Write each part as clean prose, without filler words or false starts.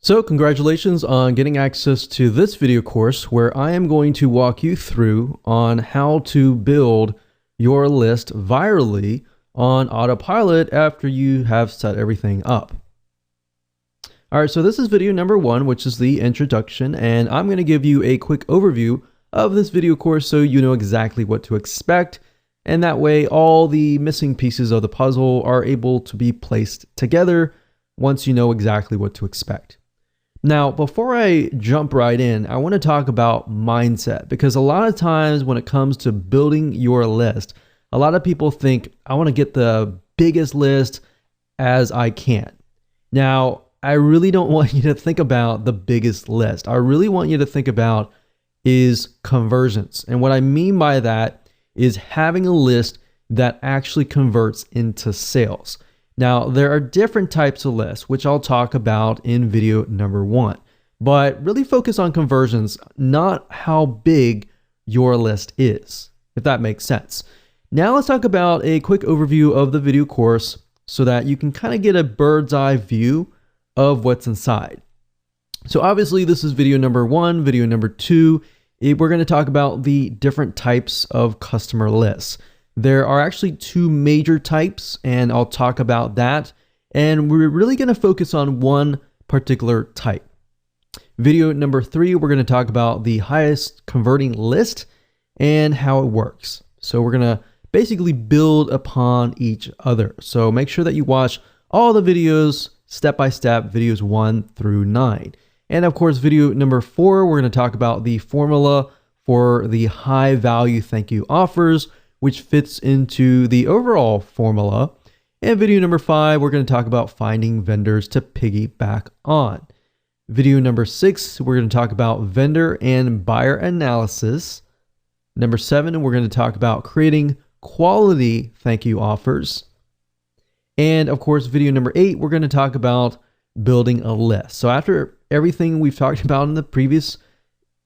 So congratulations on getting access to this video course where I am going to walk you through on how to build your list virally on autopilot after you have set everything up. All right, so this is video number 1, which is the introduction, and I'm going to give you a quick overview of this video course so you know exactly what to expect, and that way all the missing pieces of the puzzle are able to be placed together once you know exactly what to expect. Now, before I jump right in, I want to talk about mindset, because a lot of times when it comes to building your list, a lot of people think, I want to get the biggest list as I can. Now, I really don't want you to think about the biggest list. I really want you to think about is conversions. And what I mean by that is having a list that actually converts into sales. Now, there are different types of lists, which I'll talk about in video number 1, but really focus on conversions, not how big your list is, if that makes sense. Now let's talk about a quick overview of the video course so that you can kind of get a bird's eye view of what's inside. So obviously this is video number 1, video number 2, we're going to talk about the different types of customer lists. There are actually 2 major types, and I'll talk about that. And we're really going to focus on one particular type. Video number 3, we're going to talk about the highest converting list and how it works. So we're going to basically build upon each other. So make sure that you watch all the videos step by step, videos 1 through 9. And of course, video number 4, we're going to talk about the formula for the high value thank you offers, which fits into the overall formula. And video number 5, we're going to talk about finding vendors to piggyback on. Video number 6, we're going to talk about vendor and buyer analysis. Number 7, we're going to talk about creating quality thank you offers. And of course, video number 8, we're going to talk about building a list. So after everything we've talked about in the previous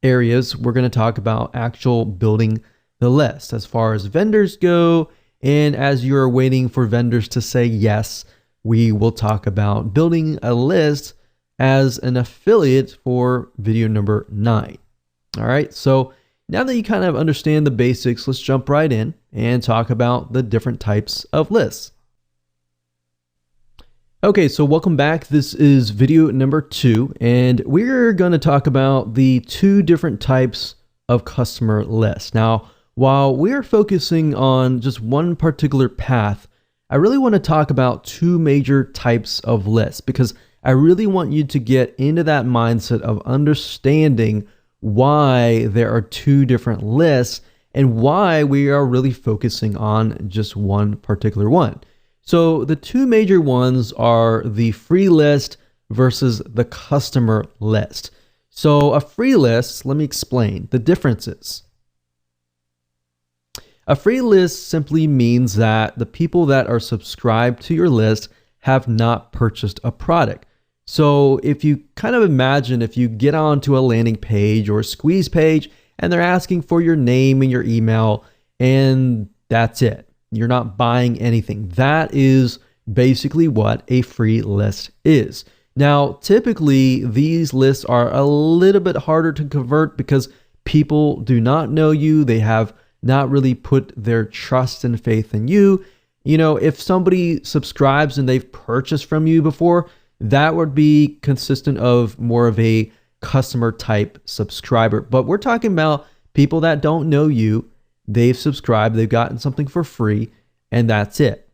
areas, we're going to talk about actual building the list as far as vendors go. And as you're waiting for vendors to say yes, we will talk about building a list as an affiliate for video number 9. All right, so now that you kind of understand the basics, let's jump right in and talk about the different types of lists. Okay, so welcome back. This is video number 2, and we're going to talk about the 2 different types of customer lists. Now, while we're focusing on just one particular path, I really want to talk about 2 major types of lists, because I really want you to get into that mindset of understanding why there are 2 different lists and why we are really focusing on just one particular one. So the 2 major ones are the free list versus the customer list. So a free list, let me explain the differences. A free list simply means that the people that are subscribed to your list have not purchased a product. So if you kind of imagine if you get onto a landing page or a squeeze page and they're asking for your name and your email and that's it, you're not buying anything. That is basically what a free list is. Now, typically these lists are a little bit harder to convert because people do not know you. They have not really put their trust and faith in you. You know, if somebody subscribes and they've purchased from you before, that would be consistent of more of a customer type subscriber. But we're talking about people that don't know you. They've subscribed, they've gotten something for free, and that's it.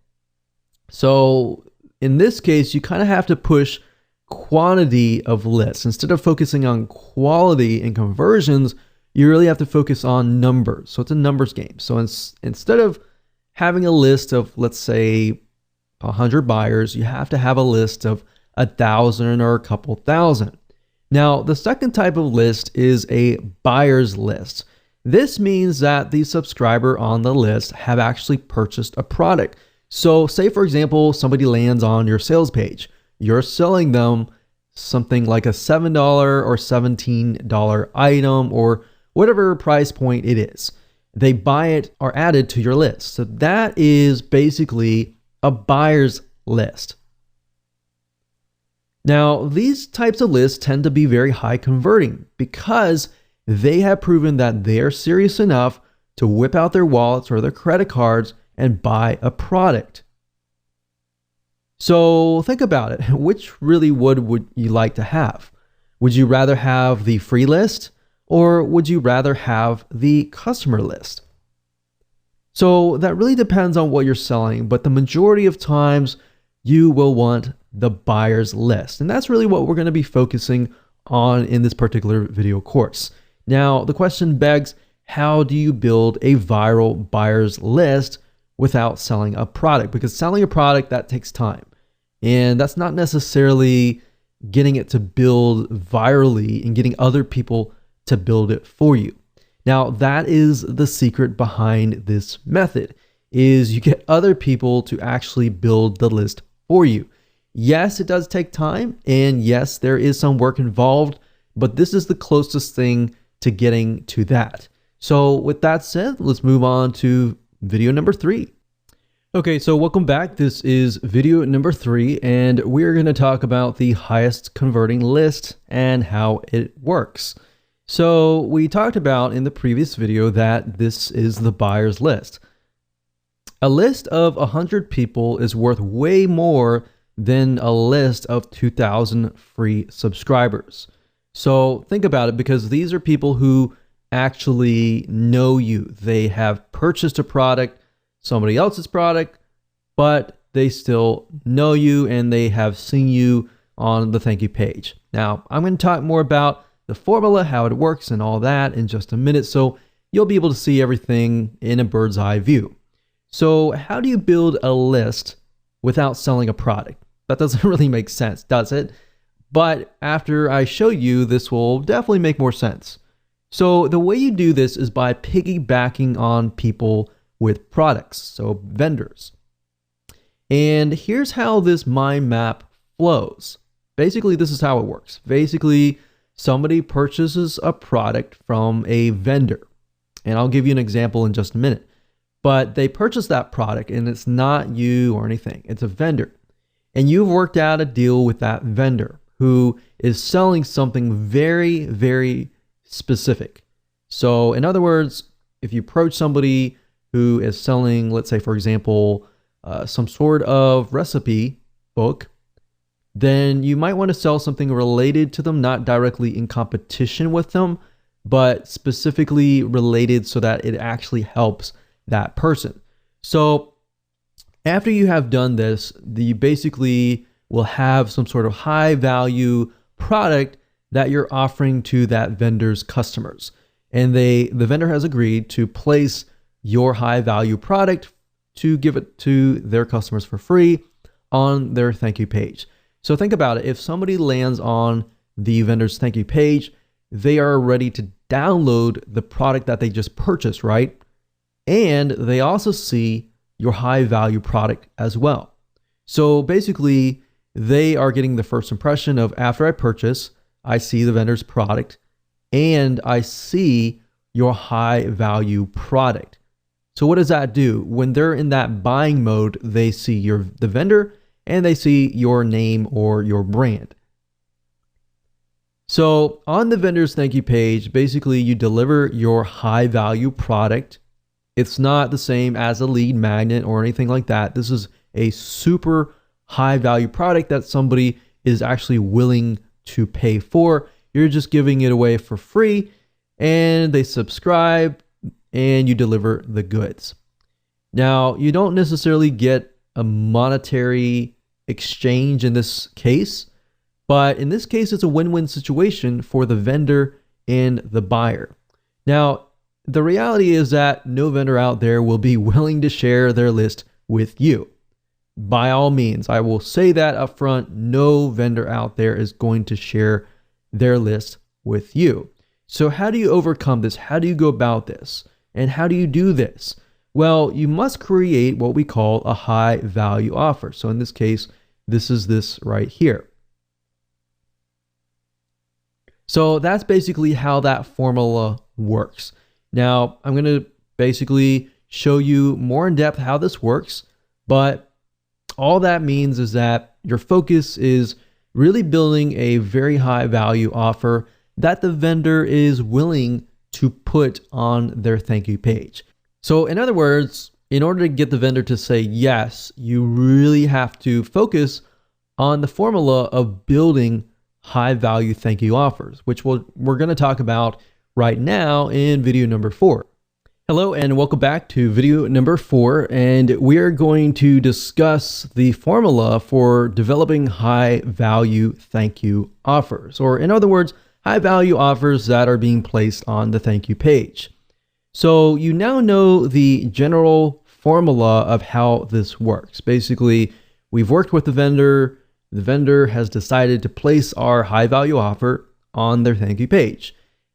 So in this case, you kind of have to push quantity of lists. Instead of focusing on quality and conversions, you really have to focus on numbers. So it's a numbers game. So instead of having a list of, let's say, 100 buyers, you have to have a list of 1,000 or a couple thousand. Now, the second type of list is a buyer's list. This means that the subscriber on the list have actually purchased a product. So say, for example, somebody lands on your sales page. You're selling them something like a $7 or $17 item or whatever price point it is. They buy it or add it to your list. So that is basically a buyer's list. Now, these types of lists tend to be very high converting because they have proven that they are serious enough to whip out their wallets or their credit cards and buy a product. So think about it. Which really would you like to have? Would you rather have the free list or would you rather have the customer list? So that really depends on what you're selling, but the majority of times you will want the buyer's list. And that's really what we're going to be focusing on in this particular video course. Now, the question begs, how do you build a viral buyer's list without selling a product? Because selling a product, that takes time. And that's not necessarily getting it to build virally and getting other people to build it for you. Now, that is the secret behind this method, is you get other people to actually build the list for you. Yes, it does take time, and yes, there is some work involved, but this is the closest thing to getting to that. So with that said, let's move on to video number 3. Okay, so welcome back. This is video number 3, and we're going to talk about the highest converting list and how it works. So we talked about in the previous video that this is the buyer's list. A list of 100 people is worth way more than a list of 2,000 free subscribers. So think about it, because these are people who actually know you. They have purchased a product, somebody else's product, but they still know you and they have seen you on the thank you page. Now, I'm going to talk more about the formula, how it works and all that in just a minute, so you'll be able to see everything in a bird's eye view. So how do you build a list without selling a product? That doesn't really make sense, does it? But after I show you, this will definitely make more sense. So the way you do this is by piggybacking on people with products, so vendors. And here's how this mind map flows. Basically, this is how it works. Basically, somebody purchases a product from a vendor. And I'll give you an example in just a minute. But they purchase that product and it's not you or anything. It's a vendor. And you've worked out a deal with that vendor who is selling something very, very specific. So in other words, if you approach somebody who is selling, let's say, for example, some sort of recipe book, then you might want to sell something related to them, not directly in competition with them, but specifically related so that it actually helps that person. So after you have done this, you basically will have some sort of high value product that you're offering to that vendor's customers. And the vendor has agreed to place your high value product to give it to their customers for free on their thank you page. So think about it. If somebody lands on the vendor's thank you page, they are ready to download the product that they just purchased, right? And they also see your high value product as well. So basically, they are getting the first impression of, after I purchase, I see the vendor's product and I see your high value product. So what does that do? When they're in that buying mode, they see the vendor and they see your name or your brand. So on the vendor's thank you page, basically you deliver your high value product. It's not the same as a lead magnet or anything like that. This is a super high value product that somebody is actually willing to pay for. You're just giving it away for free and they subscribe and you deliver the goods. Now, you don't necessarily get a monetary exchange in this case, but in this case, it's a win-win situation for the vendor and the buyer. Now, the reality is that no vendor out there will be willing to share their list with you. By all means, I will say that up front, no vendor out there is going to share their list with you. So how do you overcome this? How do you go about this? And how do you do this? Well, you must create what we call a high value offer. So in this case, this is this right here. So that's basically how that formula works. Now, I'm going to basically show you more in depth how this works, but all that means is that your focus is really building a very high value offer that the vendor is willing to put on their thank you page. So in other words, in order to get the vendor to say yes, you really have to focus on the formula of building high value thank you offers, which we're going to talk about right now in video number 4. Hello and welcome back to video number 4, and we are going to discuss the formula for developing high value thank you offers, or in other words, high value offers that are being placed on the thank you page. So you now know the general formula of how this works. Basically, we've worked with the vendor has decided to place our high value offer on their thank you page.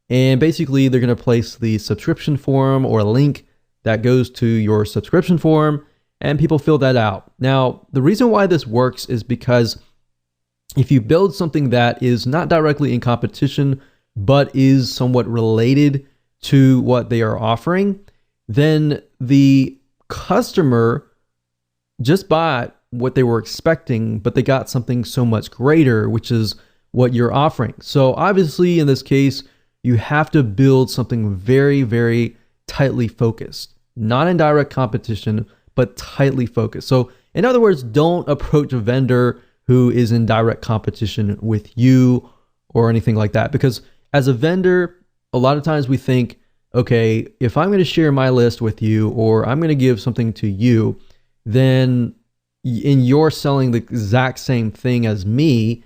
And basically, they're going to place the subscription form or a link that goes to your subscription form, and people fill that out. Now, the reason why this works is because if you build something that is not directly in competition, but is somewhat related to what they are offering, then the customer just bought what they were expecting, but they got something so much greater, which is what you're offering. So obviously, in this case, you have to build something very, very tightly focused, not in direct competition, but tightly focused. So in other words, don't approach a vendor who is in direct competition with you or anything like that. Because as a vendor, a lot of times we think, okay, if I'm going to share my list with you, or I'm going to give something to you, then and you're selling the exact same thing as me,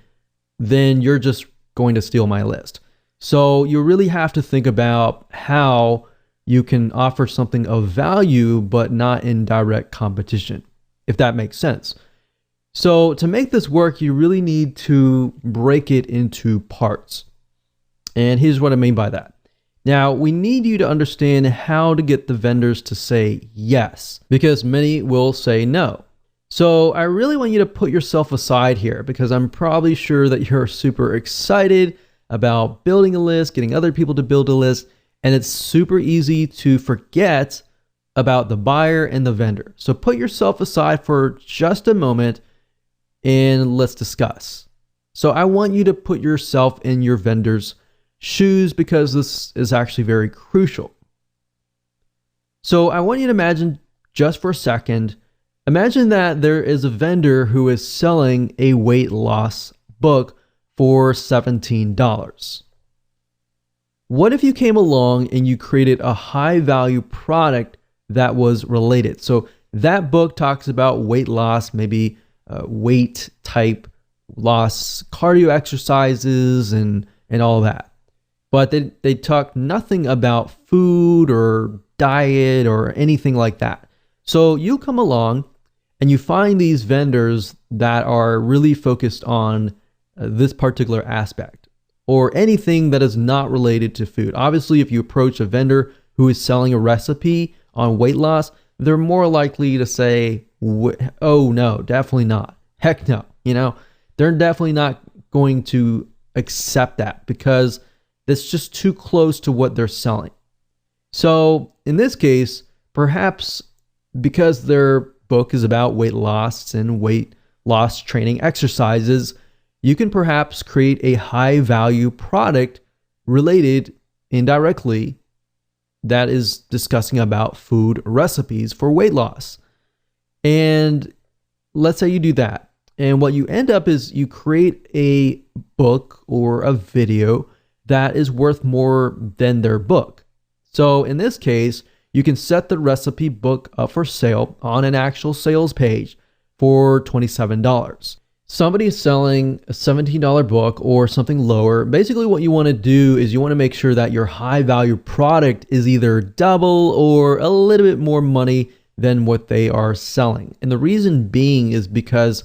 then you're just going to steal my list. So you really have to think about how you can offer something of value, but not in direct competition, if that makes sense. So to make this work, you really need to break it into parts. And here's what I mean by that. Now, we need you to understand how to get the vendors to say yes, because many will say no. So I really want you to put yourself aside here, because I'm probably sure that you're super excited about building a list, getting other people to build a list, and it's super easy to forget about the buyer and the vendor. So put yourself aside for just a moment and let's discuss. So I want you to put yourself in your vendor's shoes, because this is actually very crucial. So I want you to imagine just for a second, imagine that there is a vendor who is selling a weight loss book for $17. What if you came along and you created a high value product that was related? So that book talks about weight loss, maybe weight type loss, cardio exercises, and all that. But they talk nothing about food or diet or anything like that. So you come along and you find these vendors that are really focused on this particular aspect, or anything that is not related to food. Obviously, if you approach a vendor who is selling a recipe on weight loss, they're more likely to say, oh no, definitely not. Heck no. They're definitely not going to accept that, because that's just too close to what they're selling. So in this case, perhaps because their book is about weight loss and weight loss training exercises, you can perhaps create a high value product related indirectly that is discussing about food recipes for weight loss. And let's say you do that. And what you end up is you create a book or a video that is worth more than their book. So in this case, you can set the recipe book up for sale on an actual sales page for $27. Somebody is selling a $17 book or something lower. Basically, what you want to do is you want to make sure that your high value product is either double or a little bit more money than what they are selling. And the reason being is because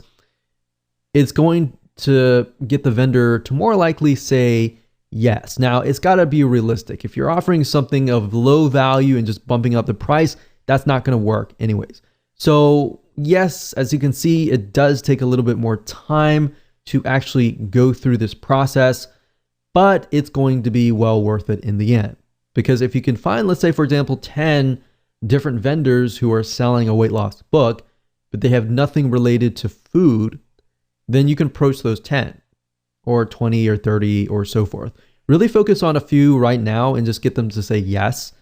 it's going to get the vendor to more likely say yes. Now, it's got to be realistic. If you're offering something of low value and just bumping up the price, that's not going to work anyways. So yes, as you can see, it does take a little bit more time to actually go through this process, but it's going to be well worth it in the end. Because if you can find, let's say, for example, 10 different vendors who are selling a weight loss book, but they have nothing related to food, then you can approach those 10. or 20 or 30 or so forth. Really focus on a few right now and just get them to say yes,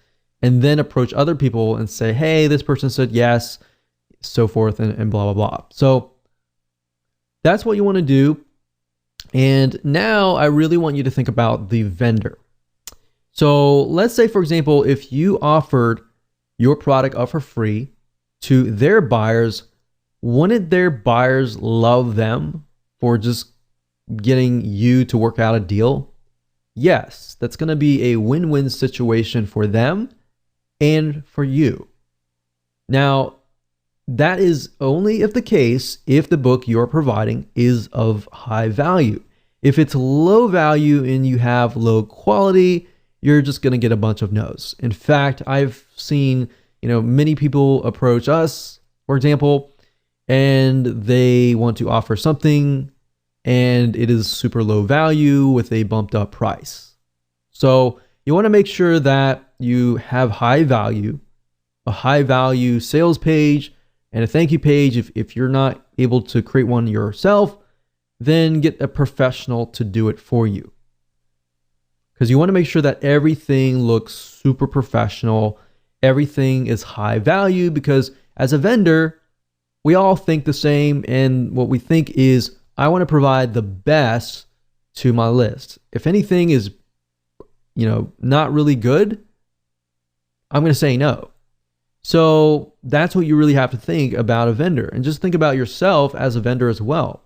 and then approach other people and say, hey, this person said yes, so forth, and blah, blah, blah. So that's what you want to do. And now I really want you to think about the vendor. So let's say, for example, if you offered your product up for free to their buyers, wouldn't their buyers love them for just getting you to work out a deal? Yes, that's going to be a win-win situation for them and for you. Now, that is only if the book you're providing is of high value. If it's low value and you have low quality, you're just going to get a bunch of no's. In fact, I've seen, many people approach us, for example, and they want to offer something and it is super low value with a bumped up price. So you want to make sure that you have high value, a high value sales page and a thank you page. If you're not able to create one yourself, then get a professional to do it for you. Because you want to make sure that everything looks super professional. Everything is high value, because as a vendor, we all think the same. And what we think is, I want to provide the best to my list. If anything is, not really good, I'm going to say no. So that's what you really have to think about a vendor, and just think about yourself as a vendor as well.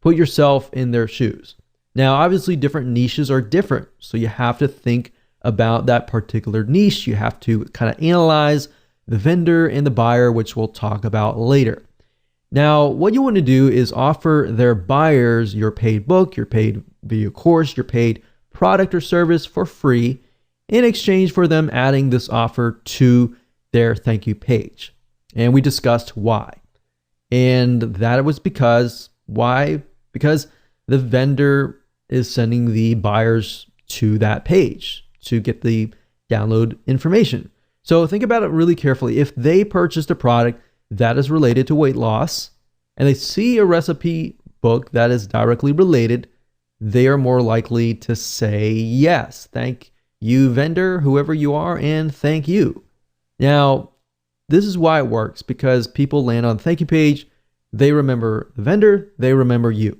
Put yourself in their shoes. Now, obviously different niches are different. So you have to think about that particular niche. You have to kind of analyze the vendor and the buyer, which we'll talk about later. Now, what you want to do is offer their buyers your paid book, your paid video course, your paid product or service for free in exchange for them adding this offer to their thank you page. And we discussed why. And that was because the vendor is sending the buyers to that page to get the download information. So think about it really carefully. If they purchased a product that is related to weight loss and they see a recipe book that is directly related, they are more likely to say yes. Thank you, vendor, whoever you are, and thank you. Now, this is why it works, because people land on the thank you page, they remember the vendor, they remember you.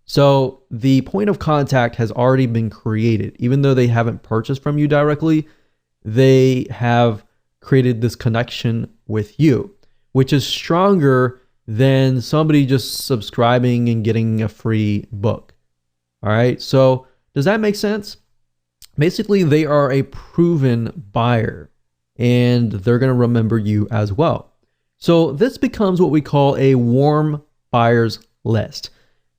So the point of contact has already been created. Even though they haven't purchased from you directly, they have created this connection with you, which is stronger than somebody just subscribing and getting a free book. All right. So does that make sense? Basically, they are a proven buyer and they're going to remember you as well. So this becomes what we call a warm buyers list.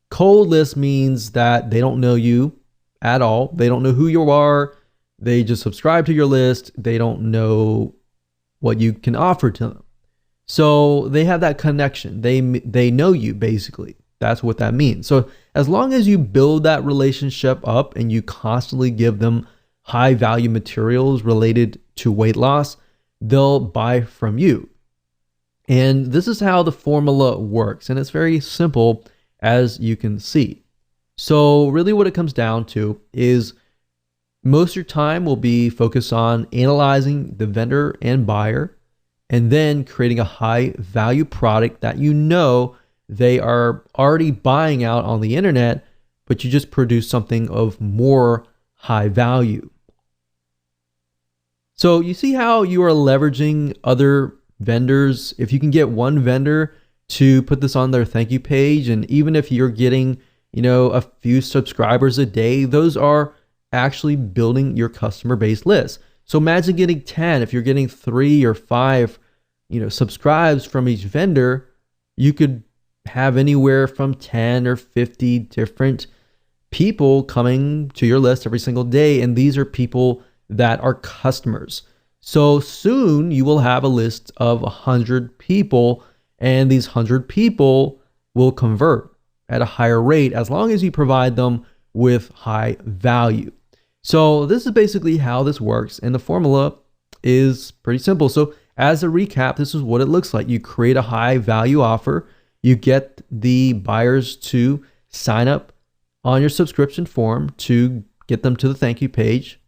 Cold list means that they don't know you at all. They don't know who you are. They just subscribe to your list. They don't know what you can offer to them. So they have that connection. They know you, basically. That's what that means. So as long as you build that relationship up and you constantly give them high value materials related to weight loss, they'll buy from you. And this is how the formula works. And it's very simple, as you can see. So really what it comes down to is most of your time will be focused on analyzing the vendor and buyer, and then creating a high value product that they are already buying out on the internet, but you just produce something of more high value. So you see how you are leveraging other vendors. If you can get one vendor to put this on their thank you page, and even if you're getting, a few subscribers a day, those are actually building your customer base list. So imagine getting 10. If you're getting 3 or 5, subscribes from each vendor, you could have anywhere from 10 or 50 different people coming to your list every single day. And these are people that are customers. So soon you will have a list of 100 people, and these 100 people will convert at a higher rate as long as you provide them with high value. So this is basically how this works, and the formula is pretty simple. So as a recap, this is what it looks like. You create a high value offer, you get the buyers to sign up on your subscription form to get them to the thank you page.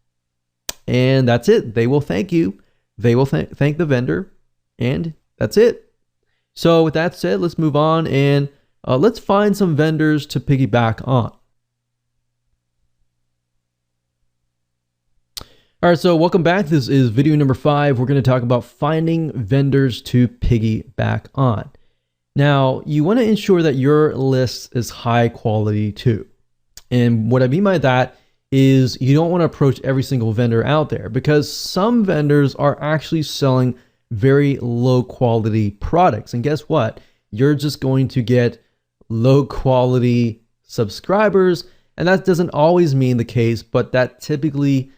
And that's it. They will thank you. They will thank the vendor. And that's it. So with that said, let's move on and let's find some vendors to piggyback on. All right, so welcome back. This is video number 5. We're going to talk about finding vendors to piggyback on. Now, you want to ensure that your list is high quality too. And what I mean by that is you don't want to approach every single vendor out there, because some vendors are actually selling very low quality products. And guess what? You're just going to get low quality subscribers. And that doesn't always mean the case, but that typically,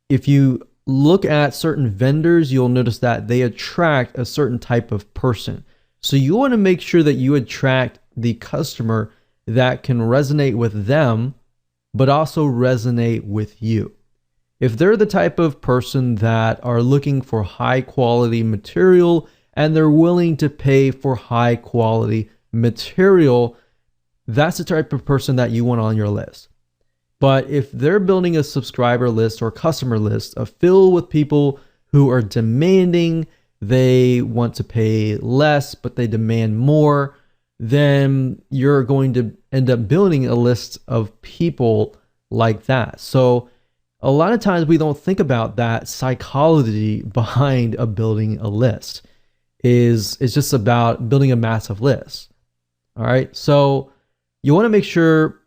if you look at certain vendors, you'll notice that they attract a certain type of person. So you want to make sure that you attract the customer that can resonate with them, but also resonate with you. If they're the type of person that are looking for high quality material and they're willing to pay for high quality material, that's the type of person that you want on your list. But if they're building a subscriber list or customer list filled with people who are demanding, they want to pay less, but they demand more, then you're going to end up building a list of people like that. So a lot of times we don't think about that psychology behind building a list. It's just about building a massive list. All right. So you want to make sure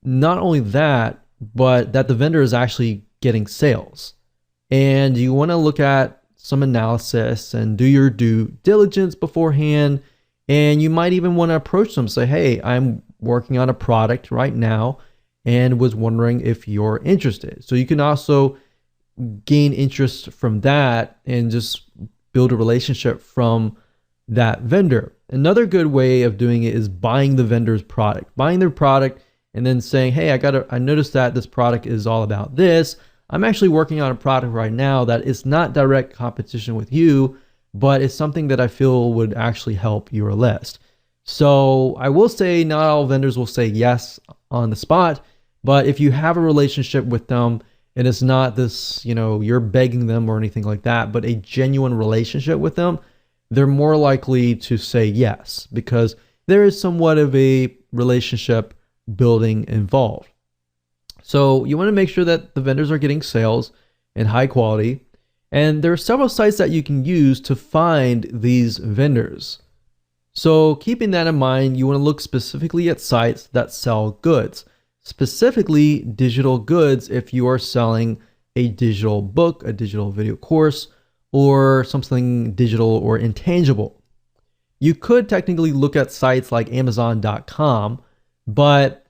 not only that, but that the vendor is actually getting sales. And you want to look at some analysis and do your due diligence beforehand. And you might even want to approach them, say, hey, I'm working on a product right now and was wondering if you're interested. So you can also gain interest from that and just build a relationship from that vendor. Another good way of doing it is buying the vendor's product, buying their product and then saying, hey, I noticed that this product is all about this. I'm actually working on a product right now that is not direct competition with you, but it's something that I feel would actually help your list. So I will say not all vendors will say yes on the spot, but if you have a relationship with them and it's not this, you're begging them or anything like that, but a genuine relationship with them, they're more likely to say yes, because there is somewhat of a relationship building involved. So you want to make sure that the vendors are getting sales and high quality. And there are several sites that you can use to find these vendors. So keeping that in mind, you want to look specifically at sites that sell goods, specifically digital goods if you are selling a digital book, a digital video course, or something digital or intangible. You could technically look at sites like Amazon.com, but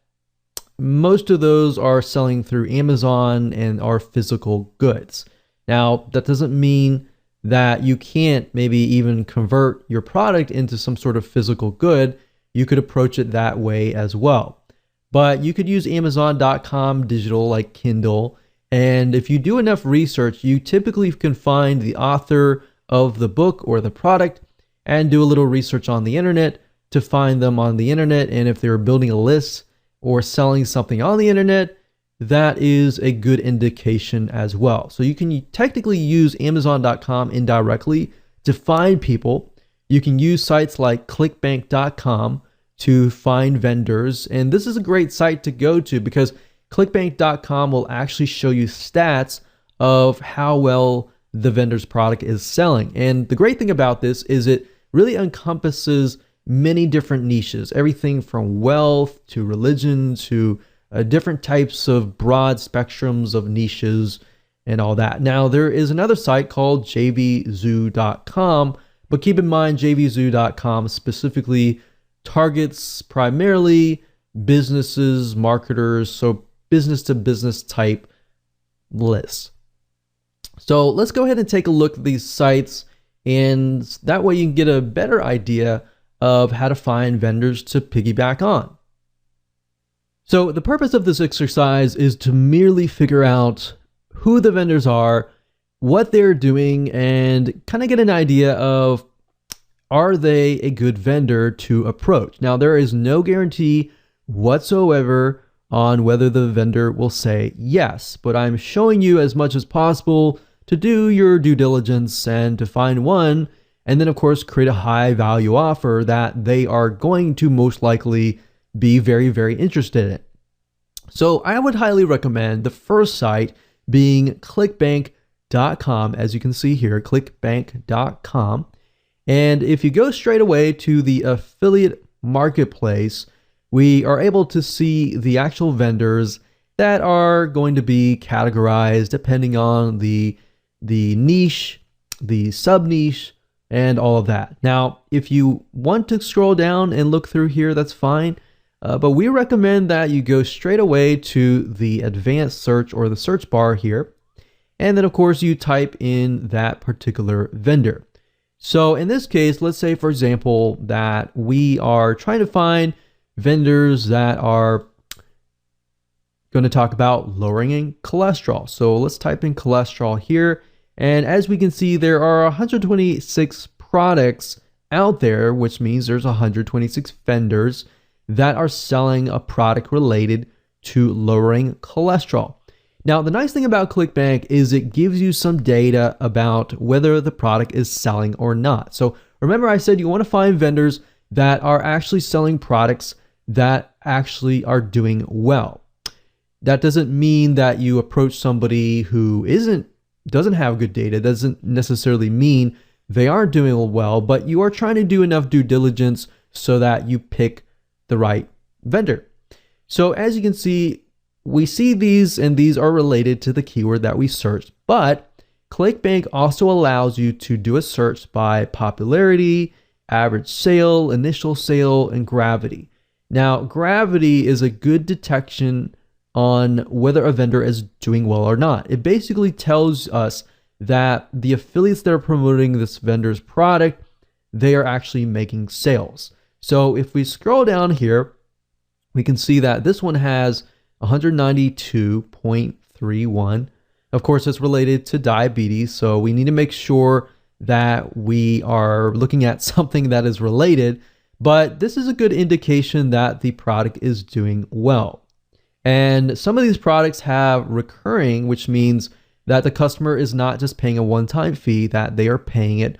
most of those are selling through Amazon and are physical goods. Now, that doesn't mean that you can't maybe even convert your product into some sort of physical good. You could approach it that way as well. But you could use Amazon.com digital like Kindle. And if you do enough research, you typically can find the author of the book or the product and do a little research on the internet to find them on the internet. And if they're building a list or selling something on the internet, that is a good indication as well. So you can technically use Amazon.com indirectly to find people. You can use sites like clickbank.com to find vendors. And this is a great site to go to because clickbank.com will actually show you stats of how well the vendor's product is selling. And the great thing about this is it really encompasses many different niches, everything from wealth to religion to different types of broad spectrums of niches and all that. Now, there is another site called jvzoo.com, but keep in mind jvzoo.com specifically targets primarily businesses, marketers, so business to business type lists. So let's go ahead and take a look at these sites, and that way you can get a better idea of how to find vendors to piggyback on. So the purpose of this exercise is to merely figure out who the vendors are, what they're doing, and kind of get an idea of, are they a good vendor to approach? Now, there is no guarantee whatsoever on whether the vendor will say yes. But I'm showing you as much as possible to do your due diligence and to find one, and then of course create a high value offer that they are going to most likely be very, very interested in. So I would highly recommend the first site being clickbank.com. As you can see here, clickbank.com. And if you go straight away to the affiliate marketplace, we are able to see the actual vendors that are going to be categorized depending on the niche, the sub niche, and all of that. Now, if you want to scroll down and look through here, that's fine. But we recommend that you go straight away to the advanced search or the search bar here. And then of course you type in that particular vendor. So in this case, let's say for example, that we are trying to find vendors that are going to talk about lowering cholesterol. So let's type in cholesterol here. And as we can see, there are 126 products out there, which means there's 126 vendors that are selling a product related to lowering cholesterol. Now, the nice thing about ClickBank is it gives you some data about whether the product is selling or not. So remember I said you want to find vendors that are actually selling products that actually are doing well. That doesn't mean that you approach somebody who doesn't have good data. Doesn't necessarily mean they aren't doing well, but you are trying to do enough due diligence so that you pick the right vendor. So as you can see, we see these, and these are related to the keyword that we searched, but ClickBank also allows you to do a search by popularity, average sale, initial sale, and gravity. Now, gravity is a good detection on whether a vendor is doing well or not. It basically tells us that the affiliates that are promoting this vendor's product, they are actually making sales. So if we scroll down here, we can see that this one has 192.31. Of course, it's related to diabetes, so we need to make sure that we are looking at something that is related, but this is a good indication that the product is doing well. And some of these products have recurring, which means that the customer is not just paying a one-time fee, that they are paying it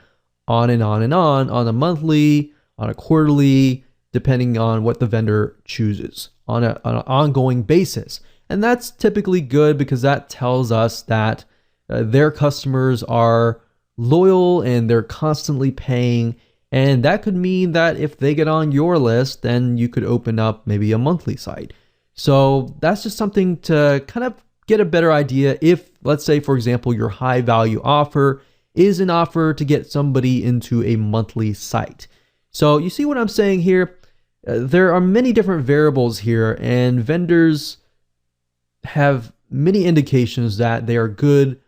on and on and on a monthly, on a quarterly, depending on what the vendor chooses, on an ongoing basis. And that's typically good because that tells us that their customers are loyal and they're constantly paying. And that could mean that if they get on your list, then you could open up maybe a monthly site. So that's just something to kind of get a better idea if, let's say, for example, your high value offer is an offer to get somebody into a monthly site. So you see what I'm saying here? There are many different variables here, and vendors have many indications that they are good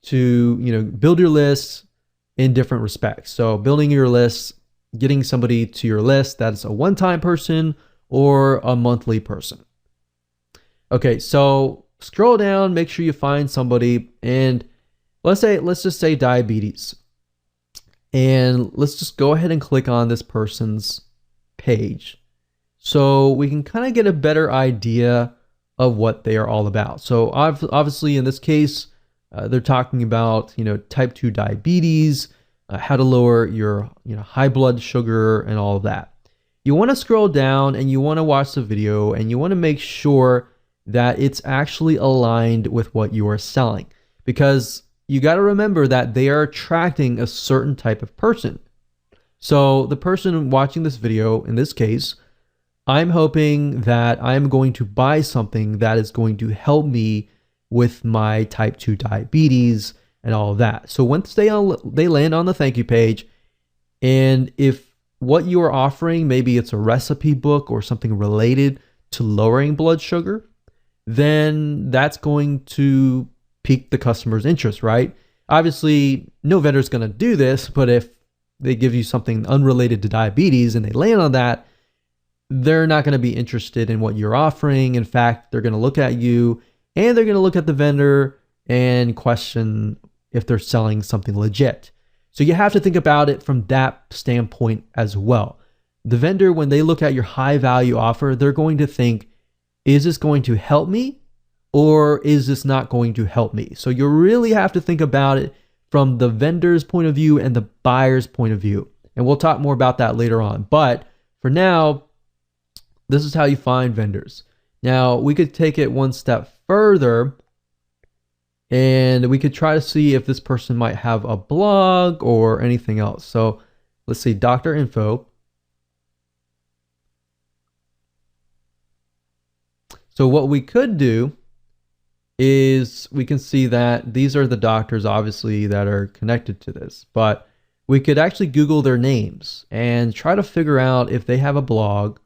to, build your lists in different respects. So building your lists, getting somebody to your list that's a one-time person or a monthly person. Okay, so scroll down, make sure you find somebody, and let's just say diabetes. And let's just go ahead and click on this person's page so we can kind of get a better idea of what they are all about. So obviously in this case, they're talking about, type 2 diabetes, how to lower your, high blood sugar and all of that. You want to scroll down and you want to watch the video and you want to make sure that it's actually aligned with what you are selling, because you got to remember that they are attracting a certain type of person. So the person watching this video, in this case, I'm hoping that I'm going to buy something that is going to help me with my type 2 diabetes and all of that. So once they land on the thank you page, and if what you are offering, maybe it's a recipe book or something related to lowering blood sugar, then that's going to pique the customer's interest, right? Obviously, no vendor is going to do this, but if they give you something unrelated to diabetes and they land on that, they're not going to be interested in what you're offering. In fact, they're going to look at you and they're going to look at the vendor and question if they're selling something legit. So you have to think about it from that standpoint as well. The vendor, when they look at your high value offer, they're going to think, is this going to help me or is this not going to help me? So you really have to think about it from the vendor's point of view and the buyer's point of view. And we'll talk more about that later on. But for now, this is how you find vendors. Now, we could take it one step further and we could try to see if this person might have a blog or anything else. So let's see, doctor info. So what we could do is we can see that these are the doctors, obviously, that are connected to this. But we could actually Google their names and try to figure out if they have a blog,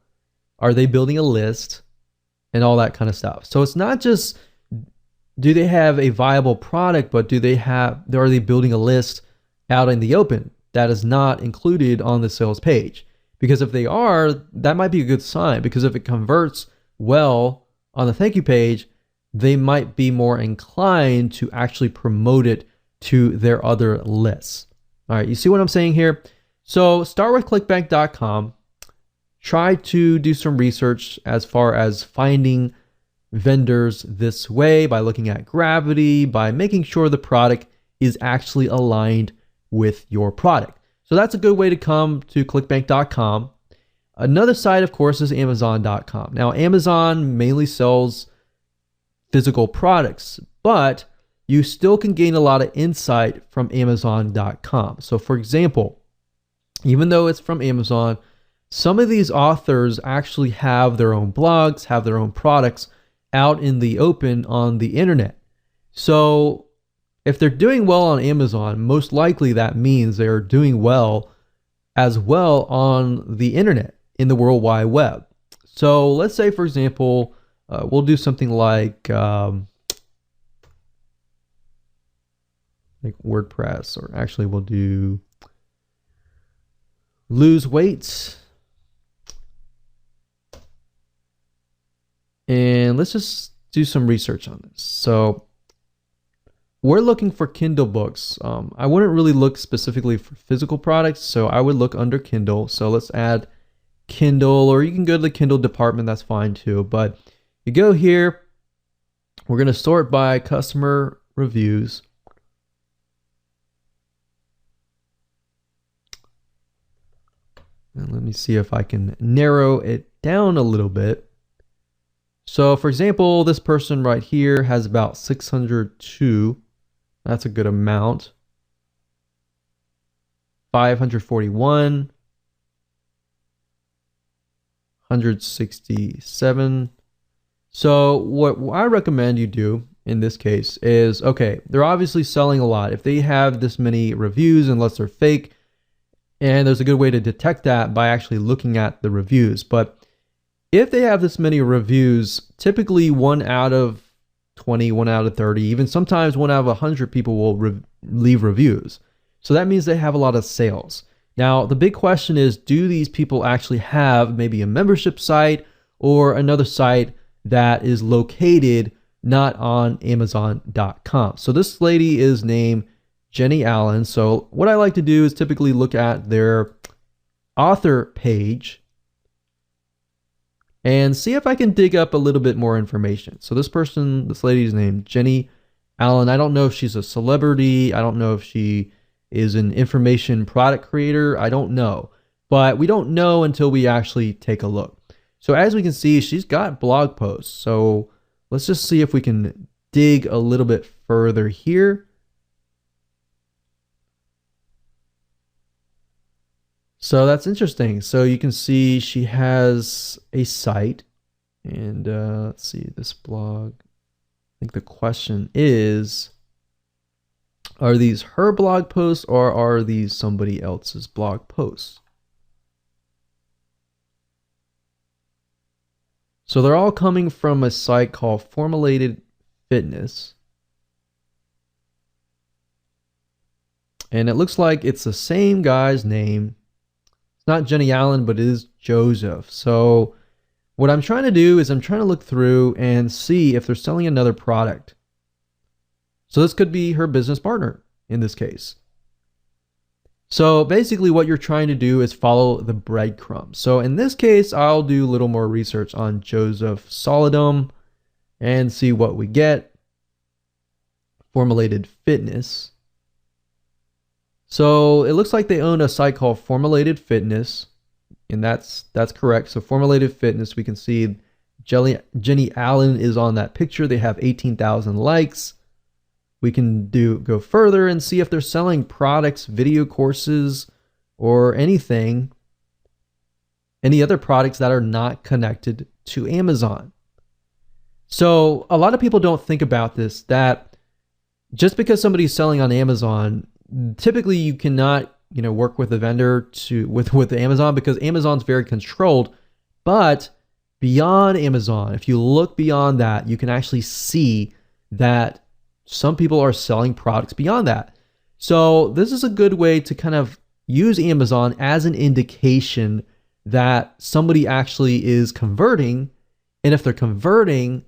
are they building a list, and all that kind of stuff. So it's not just do they have a viable product, but are they building a list out in the open that is not included on the sales page? Because if they are, that might be a good sign, because if it converts well on the thank you page, they might be more inclined to actually promote it to their other lists. All right, you see what I'm saying here? So start with clickbank.com. Try to do some research as far as finding vendors this way by looking at gravity, by making sure the product is actually aligned with your product. So that's a good way to come to clickbank.com. Another site, of course, is amazon.com. Now, Amazon mainly sells physical products, but you still can gain a lot of insight from amazon.com. So for example, even though it's from Amazon, some of these authors actually have their own blogs, have their own products out in the open on the internet. So if they're doing well on Amazon, most likely that means they're doing well as well on the internet, in the World Wide Web. So let's say, for example, we'll do something like WordPress, or actually we'll do lose weight. And let's just do some research on this. So we're looking for Kindle books. I wouldn't really look specifically for physical products, so I would look under Kindle. So let's add Kindle, or you can go to the Kindle department, that's fine too. But you go here, we're going to sort by customer reviews. And let me see if I can narrow it down a little bit. So for example, this person right here has about 602. That's a good amount. 541. 167. So what I recommend you do in this case is, okay, they're obviously selling a lot. If they have this many reviews, unless they're fake, and there's a good way to detect that by actually looking at the reviews. But if they have this many reviews, typically 1 out of 20, 1 out of 30, even sometimes 1 out of 100 people will leave reviews. So that means they have a lot of sales. Now, the big question is, do these people actually have maybe a membership site or another site that is located not on Amazon.com? So this lady is named Jenny Allen. So what I like to do is typically look at their author page and see if I can dig up a little bit more information. So this lady's named Jenny Allen. I don't know if she's a celebrity. I don't know if she is an information product creator. I don't know. But we don't know until we actually take a look. So as we can see, she's got blog posts. So let's just see if we can dig a little bit further here. So that's interesting. So you can see she has a site, and let's see this blog. I think the question is, are these her blog posts or are these somebody else's blog posts? So they're all coming from a site called Formulated Fitness. And it looks like it's the same guy's name. It's not Jenny Allen, but it is Joseph. So what I'm trying to do is I'm trying to look through and see if they're selling another product. So this could be her business partner in this case. So basically what you're trying to do is follow the breadcrumbs. So in this case, I'll do a little more research on Joseph Solidum and see what we get. Formulated Fitness. So it looks like they own a site called Formulated Fitness, and that's correct. So Formulated Fitness, we can see Jenny Allen is on that picture. They have 18,000 likes. We can go further and see if they're selling products, video courses, or anything, any other products that are not connected to Amazon. So a lot of people don't think about this, that just because somebody's selling on Amazon, typically you cannot, work with a vendor with Amazon, because Amazon's very controlled. But beyond Amazon, if you look beyond that, you can actually see that some people are selling products beyond that. So this is a good way to kind of use Amazon as an indication that somebody actually is converting. And if they're converting,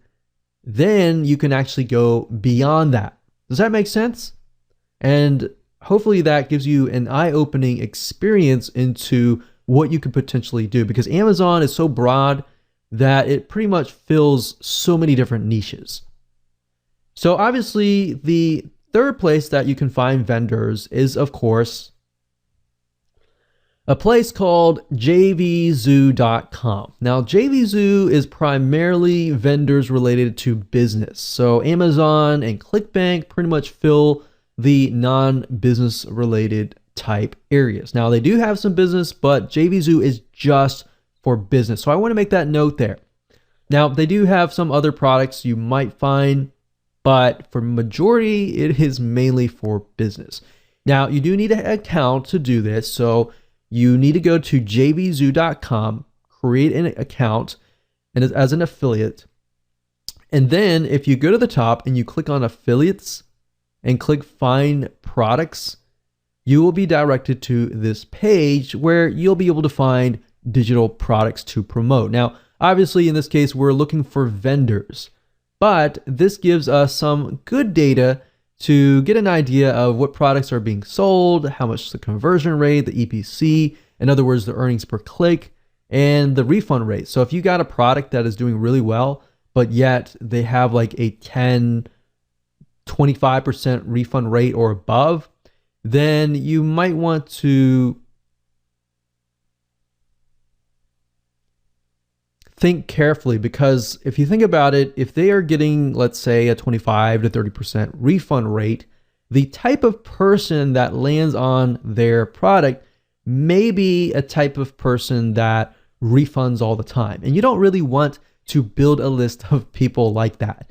then you can actually go beyond that. Does that make sense? And hopefully that gives you an eye-opening experience into what you could potentially do, because Amazon is so broad that it pretty much fills so many different niches. So obviously the third place that you can find vendors is, of course, a place called jvzoo.com. Now, JVZoo is primarily vendors related to business. So Amazon and ClickBank pretty much fill the non-business related type areas. Now, they do have some business, but JVZoo is just for business. So I want to make that note there. Now, they do have some other products you might find, but for majority, it is mainly for business. Now, you do need an account to do this. So you need to go to jvzoo.com, create an account and as an affiliate. And then if you go to the top and you click on affiliates and click find products, you will be directed to this page where you'll be able to find digital products to promote. Now, obviously in this case, we're looking for vendors, but this gives us some good data to get an idea of what products are being sold, how much the conversion rate, the EPC, in other words, the earnings per click, and the refund rate. So if you got a product that is doing really well, but yet they have like a 10, 25% refund rate or above, then you might want to think carefully, because if you think about it, if they are getting, let's say, a 25 to 30% refund rate, the type of person that lands on their product may be a type of person that refunds all the time. And you don't really want to build a list of people like that,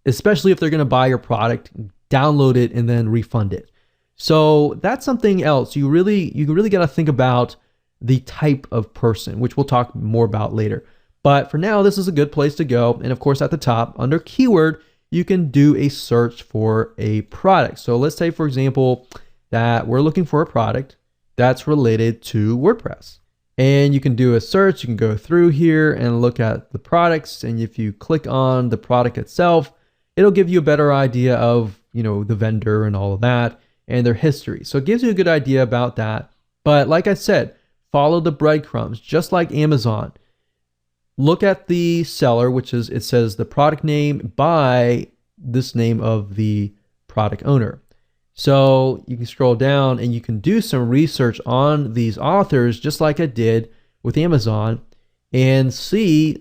especially if they're going to buy your product, download it, and then refund it. So that's something else. You really got to think about the type of person, which we'll talk more about later. But for now, this is a good place to go. And of course, at the top, under keyword, you can do a search for a product. So let's say, for example, that we're looking for a product that's related to WordPress. And you can do a search. You can go through here and look at the products. And if you click on the product itself, it'll give you a better idea of, the vendor and all of that and their history. So it gives you a good idea about that. But like I said, follow the breadcrumbs, just like Amazon. Look at the seller, which is, it says the product name by this name of the product owner. So you can scroll down and you can do some research on these authors, just like I did with Amazon, and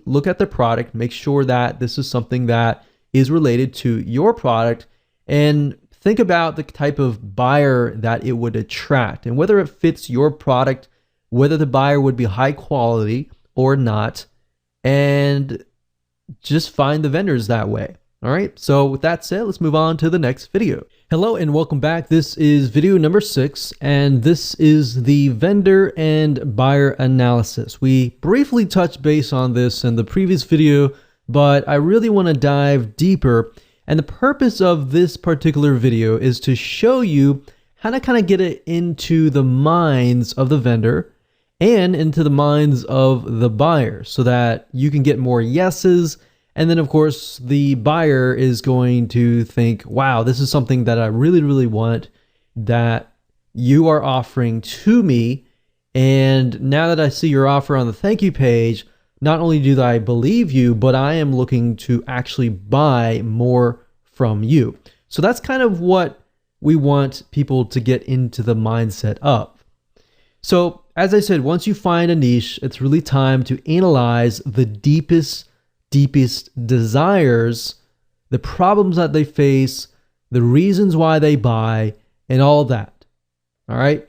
look at the product, make sure that this is something that is related to your product, and think about the type of buyer that it would attract and whether it fits your product, whether the buyer would be high quality or not, and just find the vendors that way. All right, so with that said, let's move on to the next video. Hello and welcome back. This is video number 6, and this is the vendor and buyer analysis. We briefly touched base on this in the previous video, but I really want to dive deeper. And the purpose of this particular video is to show you how to kind of get it into the minds of the vendor and into the minds of the buyer so that you can get more yeses. And then of course the buyer is going to think, wow, this is something that I really, really want, that you are offering to me. And now that I see your offer on the thank you page, not only do I believe you, but I am looking to actually buy more from you. So that's kind of what we want people to get into the mindset of. So as I said, once you find a niche, it's really time to analyze the deepest desires, the problems that they face, the reasons why they buy, and all that. All right.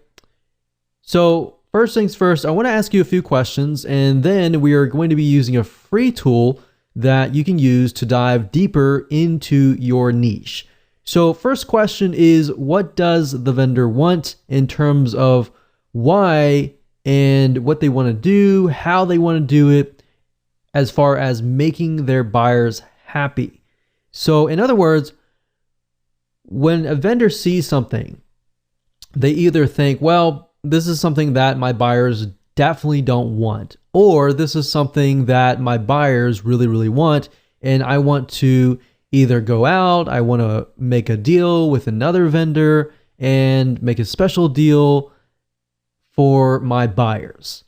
So first things first, I want to ask you a few questions, and then we are going to be using a free tool that you can use to dive deeper into your niche. So first question is, what does the vendor want in terms of why and what they want to do, how they want to do it, as far as making their buyers happy? So in other words, when a vendor sees something, they either think, well, this is something that my buyers definitely don't want, or this is something that my buyers really want, and I want to either go out, I want to make a deal with another vendor and make a special deal for my buyers.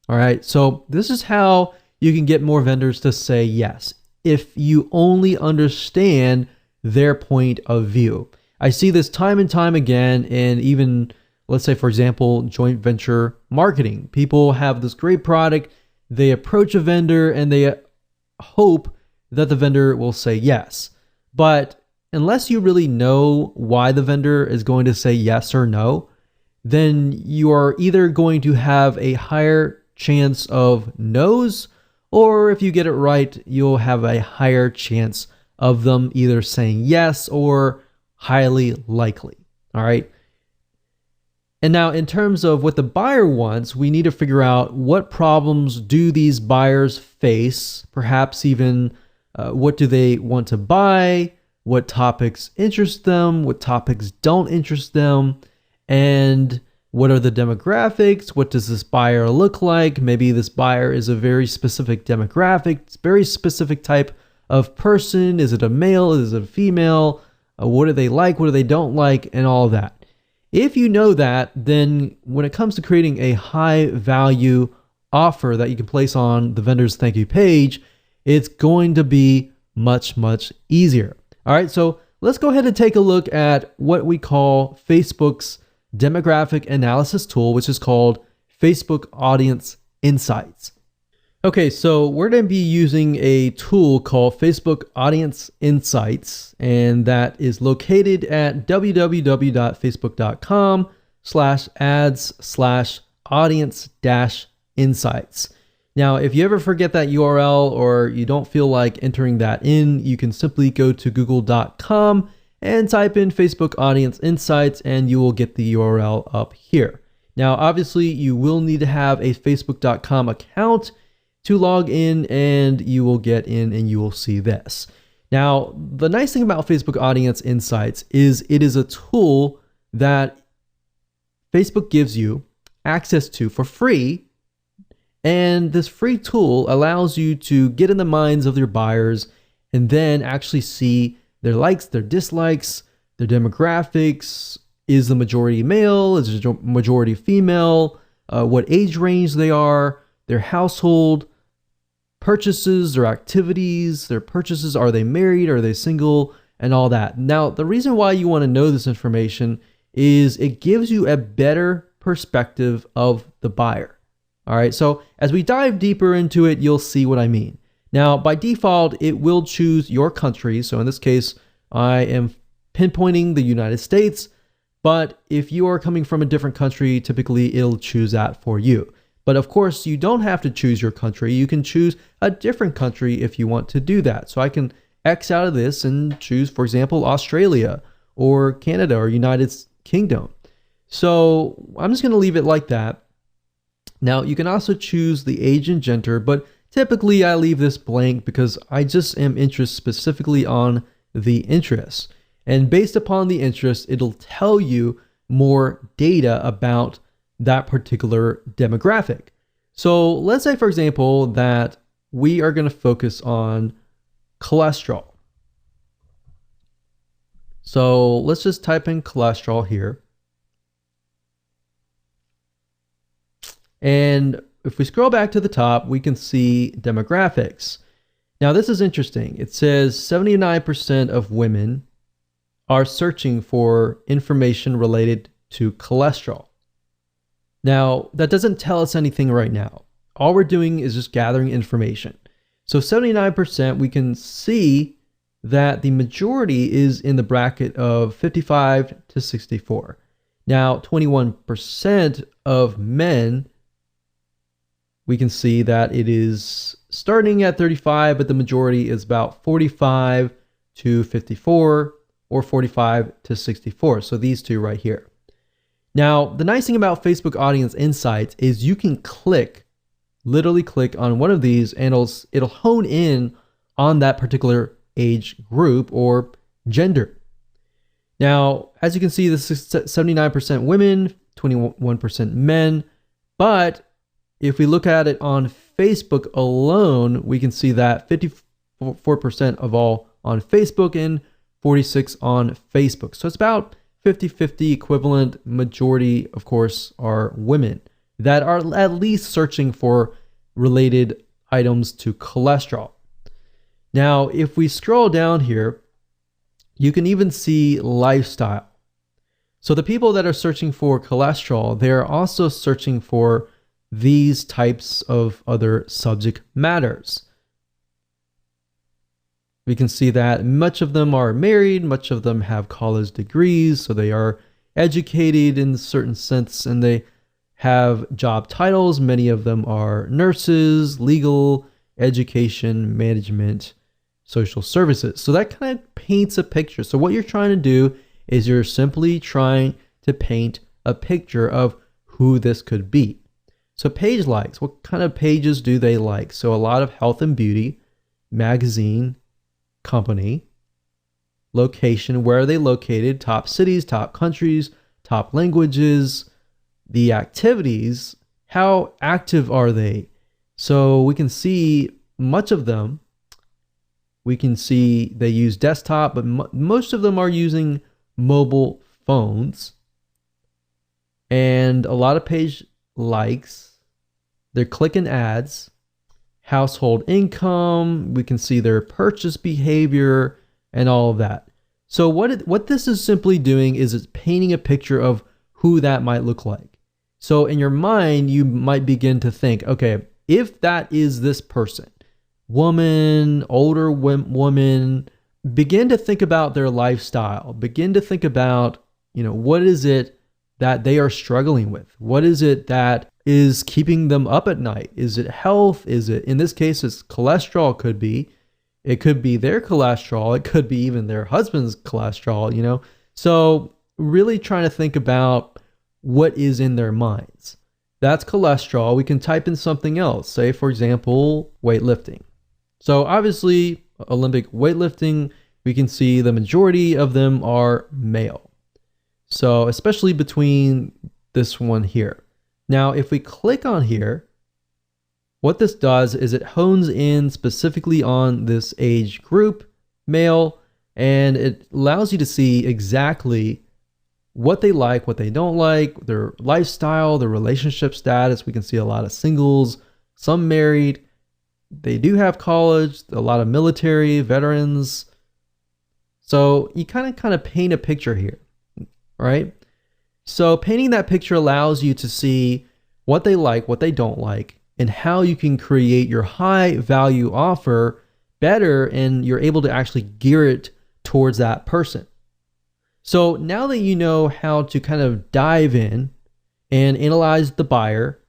All right, so this is how you can get more vendors to say yes, if you only understand their point of view. I see this time and time again, and even, let's say, for example, joint venture marketing. People have this great product, they approach a vendor, and they hope that the vendor will say yes. But unless you really know why the vendor is going to say yes or no, then you are either going to have a higher chance of no's, or if you get it right, you'll have a higher chance of them either saying yes or highly likely. All right. And now in terms of what the buyer wants, we need to figure out what problems do these buyers face, perhaps even what do they want to buy, what topics interest them, what topics don't interest them, and what are the demographics? What does this buyer look like? Maybe this buyer is a very specific demographic, very specific type of person. Is it a male? Is it a female? What do they like? What do they don't like? And all that. If you know that, then when it comes to creating a high value offer that you can place on the vendor's thank you page, it's going to be much easier. All right, so let's go ahead and take a look at what we call Facebook's demographic analysis tool, which is called Facebook Audience Insights. Okay, so we're going to be using a tool called Facebook Audience Insights, and that is located at www.facebook.com/ads/audience-insights. Now, if you ever forget that URL or you don't feel like entering that in, you can simply go to google.com and type in Facebook Audience Insights, and you will get the URL up here. Now, obviously, you will need to have a facebook.com account to log in, and you will get in and you will see this. Now, the nice thing about Facebook Audience Insights is it is a tool that Facebook gives you access to for free. And this free tool allows you to get in the minds of your buyers and then actually see their likes, their dislikes, their demographics. Is the majority male? Is the majority female? What age range they are, their household, purchases, their activities, their purchases. Are they married? Are they single? And all that. Now, the reason why you want to know this information is it gives you a better perspective of the buyer. All right, so as we dive deeper into it, you'll see what I mean. Now, by default, it will choose your country. So in this case, I am pinpointing the United States, but if you are coming from a different country, typically it'll choose that for you. But of course, you don't have to choose your country. You can choose a different country if you want to do that. So I can X out of this and choose, for example, Australia or Canada or United Kingdom. So I'm just going to leave it like that. Now, you can also choose the age and gender, but typically I leave this blank because I just am interested specifically on the interests. And based upon the interest, it'll tell you more data about that particular demographic. So let's say, for example, that we are going to focus on cholesterol. So let's just type in cholesterol here. And if we scroll back to the top, we can see demographics. Now, this is interesting. It says 79% of women are searching for information related to cholesterol. Now, that doesn't tell us anything right now. All we're doing is just gathering information. So 79%, we can see that the majority is in the bracket of 55 to 64. Now, 21% of men, we can see that it is starting at 35, but the majority is about 45 to 54 or 45 to 64. So these two right here. Now, the nice thing about Facebook Audience Insights is you can literally click on one of these and it'll hone in on that particular age group or gender. Now, as you can see, this is 79% women, 21% men, but if we look at it on Facebook alone, we can see that 54% of all on Facebook and 46 on Facebook. So it's about 50-50 equivalent. Majority, of course, are women that are at least searching for related items to cholesterol. Now, if we scroll down here, you can even see lifestyle. So the people that are searching for cholesterol, they're also searching for these types of other subject matters. We can see that much of them are married, much of them have college degrees, so they are educated in a certain sense, and they have job titles. Many of them are nurses, legal, education, management, social services. So that kind of paints a picture. So what you're trying to do is you're simply trying to paint a picture of who this could be. So page likes, what kind of pages do they like? So a lot of health and beauty, magazine, company, location, where are they located, top cities, top countries, top languages, the activities, how active are they? So we can see much of them. We can see they use desktop, but most of them are using mobile phones. And a lot of page likes, they're clicking ads, household income, we can see their purchase behavior and all of that. So what this is simply doing is it's painting a picture of who that might look like. So in your mind, you might begin to think, okay, if that is this person, woman, older woman, begin to think about their lifestyle, begin to think about, what is it that they are struggling with? What is it that is keeping them up at night? Is it health? Is it, in this case, it's cholesterol? It could be their cholesterol. It could be even their husband's cholesterol, So really trying to think about what is in their minds. That's cholesterol. We can type in something else. Say, for example, weightlifting. So obviously, Olympic weightlifting, we can see the majority of them are male. So especially between this one here. Now, if we click on here, what this does is it hones in specifically on this age group, male, and it allows you to see exactly what they like, what they don't like, their lifestyle, their relationship status. We can see a lot of singles, some married. They do have college, a lot of military, veterans. So you kind of paint a picture here, right? So painting that picture allows you to see what they like, what they don't like, and how you can create your high value offer better, and you're able to actually gear it towards that person. So now that you know how to kind of dive in and analyze the buyer,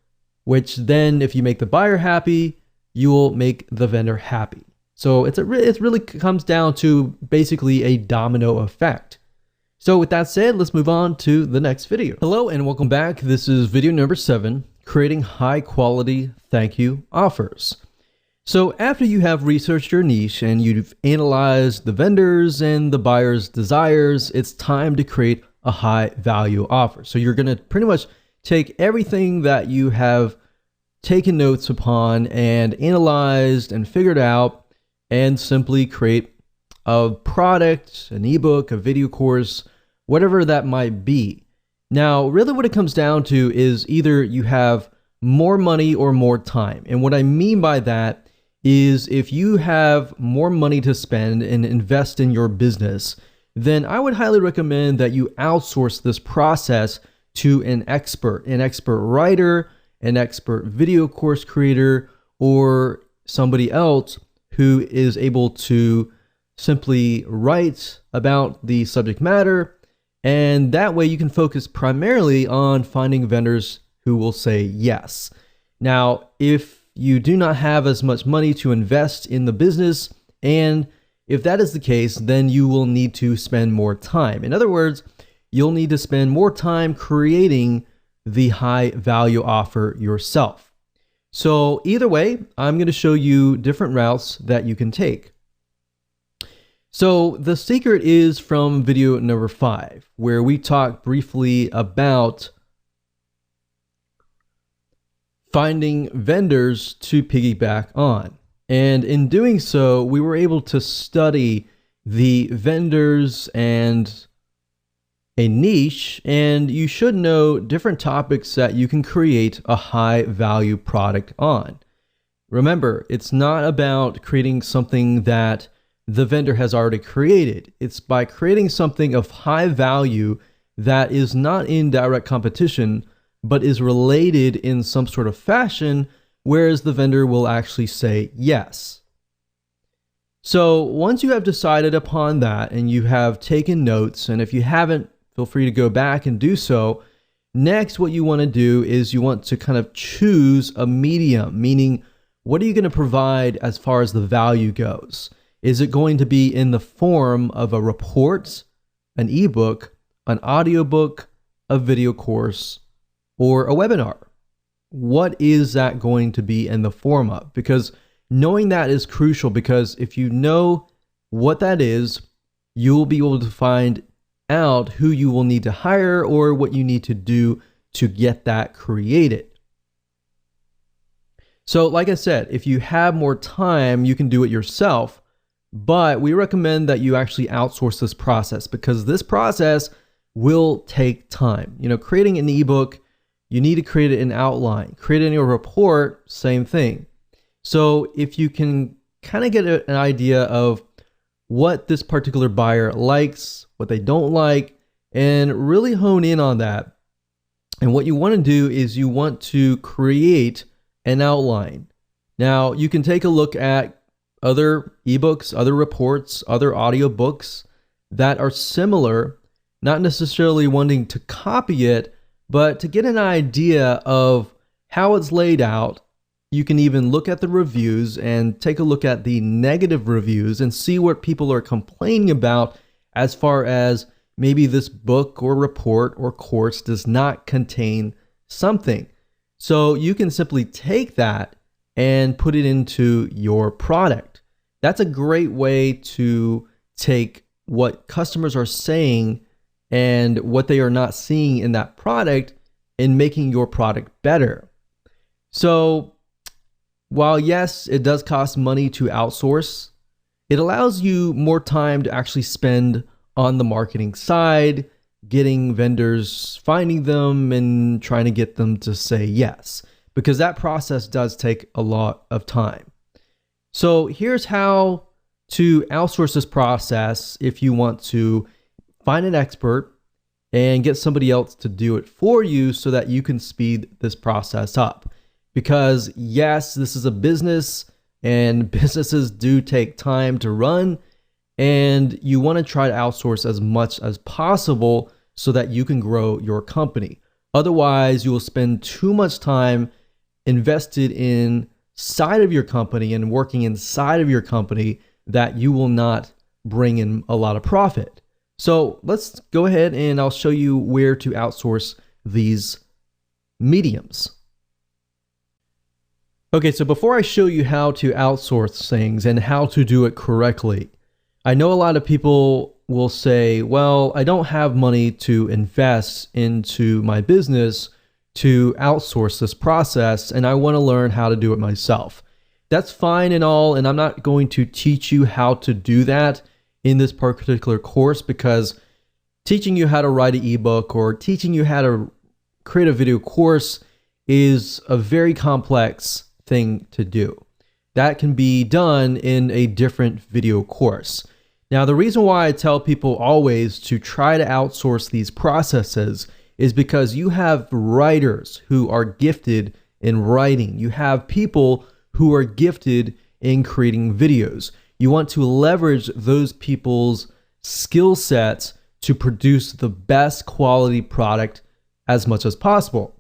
which then if you make the buyer happy, you will make the vendor happy. So it really comes down to basically a domino effect. So with that said, let's move on to the next video. Hello and welcome back. This is video number 7, creating high quality thank you offers. So after you have researched your niche and you've analyzed the vendors and the buyer's desires, it's time to create a high value offer. So you're going to pretty much take everything that you have taken notes upon and analyzed and figured out and simply create a product, an ebook, a video course, whatever that might be. Now, really what it comes down to is either you have more money or more time. And what I mean by that is if you have more money to spend and invest in your business, then I would highly recommend that you outsource this process to an expert writer, an expert video course creator, or somebody else who is able to simply write about the subject matter. And that way you can focus primarily on finding vendors who will say yes. Now, if you do not have as much money to invest in the business, and if that is the case, then you will need to spend more time. In other words, you'll need to spend more time creating the high value offer yourself. So either way, I'm going to show you different routes that you can take. So the secret is from video number 5, where we talk briefly about finding vendors to piggyback on. And in doing so, we were able to study the vendors and a niche, and you should know different topics that you can create a high value product on. Remember, it's not about creating something that the vendor has already created. It's by creating something of high value that is not in direct competition, but is related in some sort of fashion, whereas the vendor will actually say yes. So once you have decided upon that and you have taken notes, and if you haven't, feel free to go back and do so. Next, what you want to do is you want to kind of choose a medium, meaning what are you going to provide as far as the value goes? Is it going to be in the form of a report, an ebook, an audiobook, a video course, or a webinar? What is that going to be in the form of? Because knowing that is crucial, because if you know what that is, you'll be able to find out who you will need to hire or what you need to do to get that created. So like I said, if you have more time, you can do it yourself, but we recommend that you actually outsource this process because this process will take time. You know, creating an ebook, you need to create an outline. Creating a report, same thing. So if you can kind of get an idea of what this particular buyer likes, what they don't like, and really hone in on that. And what you want to do is you want to create an outline. Now, you can take a look at other ebooks, other reports, other audiobooks that are similar, not necessarily wanting to copy it, but to get an idea of how it's laid out. You can even look at the reviews and take a look at the negative reviews and see what people are complaining about as far as maybe this book or report or course does not contain something. So you can simply take that and put it into your product. That's a great way to take what customers are saying and what they are not seeing in that product and making your product better. So while yes, it does cost money to outsource, it allows you more time to actually spend on the marketing side, getting vendors, finding them, and trying to get them to say yes, because that process does take a lot of time. So here's how to outsource this process if you want to find an expert and get somebody else to do it for you so that you can speed this process up. Because yes, this is a business and businesses do take time to run, and you want to try to outsource as much as possible so that you can grow your company. Otherwise, you will spend too much time invested inside of your company and working inside of your company that you will not bring in a lot of profit. So let's go ahead and I'll show you where to outsource these mediums. Okay, so before I show you how to outsource things and how to do it correctly, I know a lot of people will say, well, I don't have money to invest into my business to outsource this process, and I want to learn how to do it myself. That's fine and all, and I'm not going to teach you how to do that in this particular course, because teaching you how to write an ebook or teaching you how to create a video course is a very complex thing to do. That can be done in a different video course. Now, the reason why I tell people always to try to outsource these processes is because you have writers who are gifted in writing. You have people who are gifted in creating videos. You want to leverage those people's skill sets to produce the best quality product as much as possible.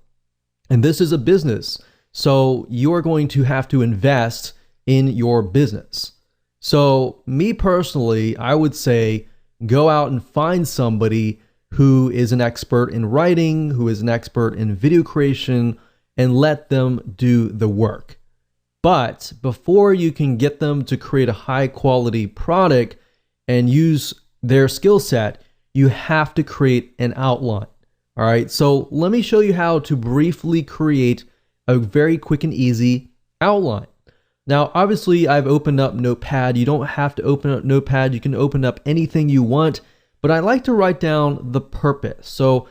And this is a business, so you are going to have to invest in your business. So me personally, I would say go out and find somebody who is an expert in writing, who is an expert in video creation, and let them do the work. But before you can get them to create a high quality product and use their skill set, you have to create an outline. All right, so let me show you how to briefly create a very quick and easy outline. Now, obviously, I've opened up Notepad. You don't have to open up Notepad. You can open up anything you want, but I like to write down the purpose. So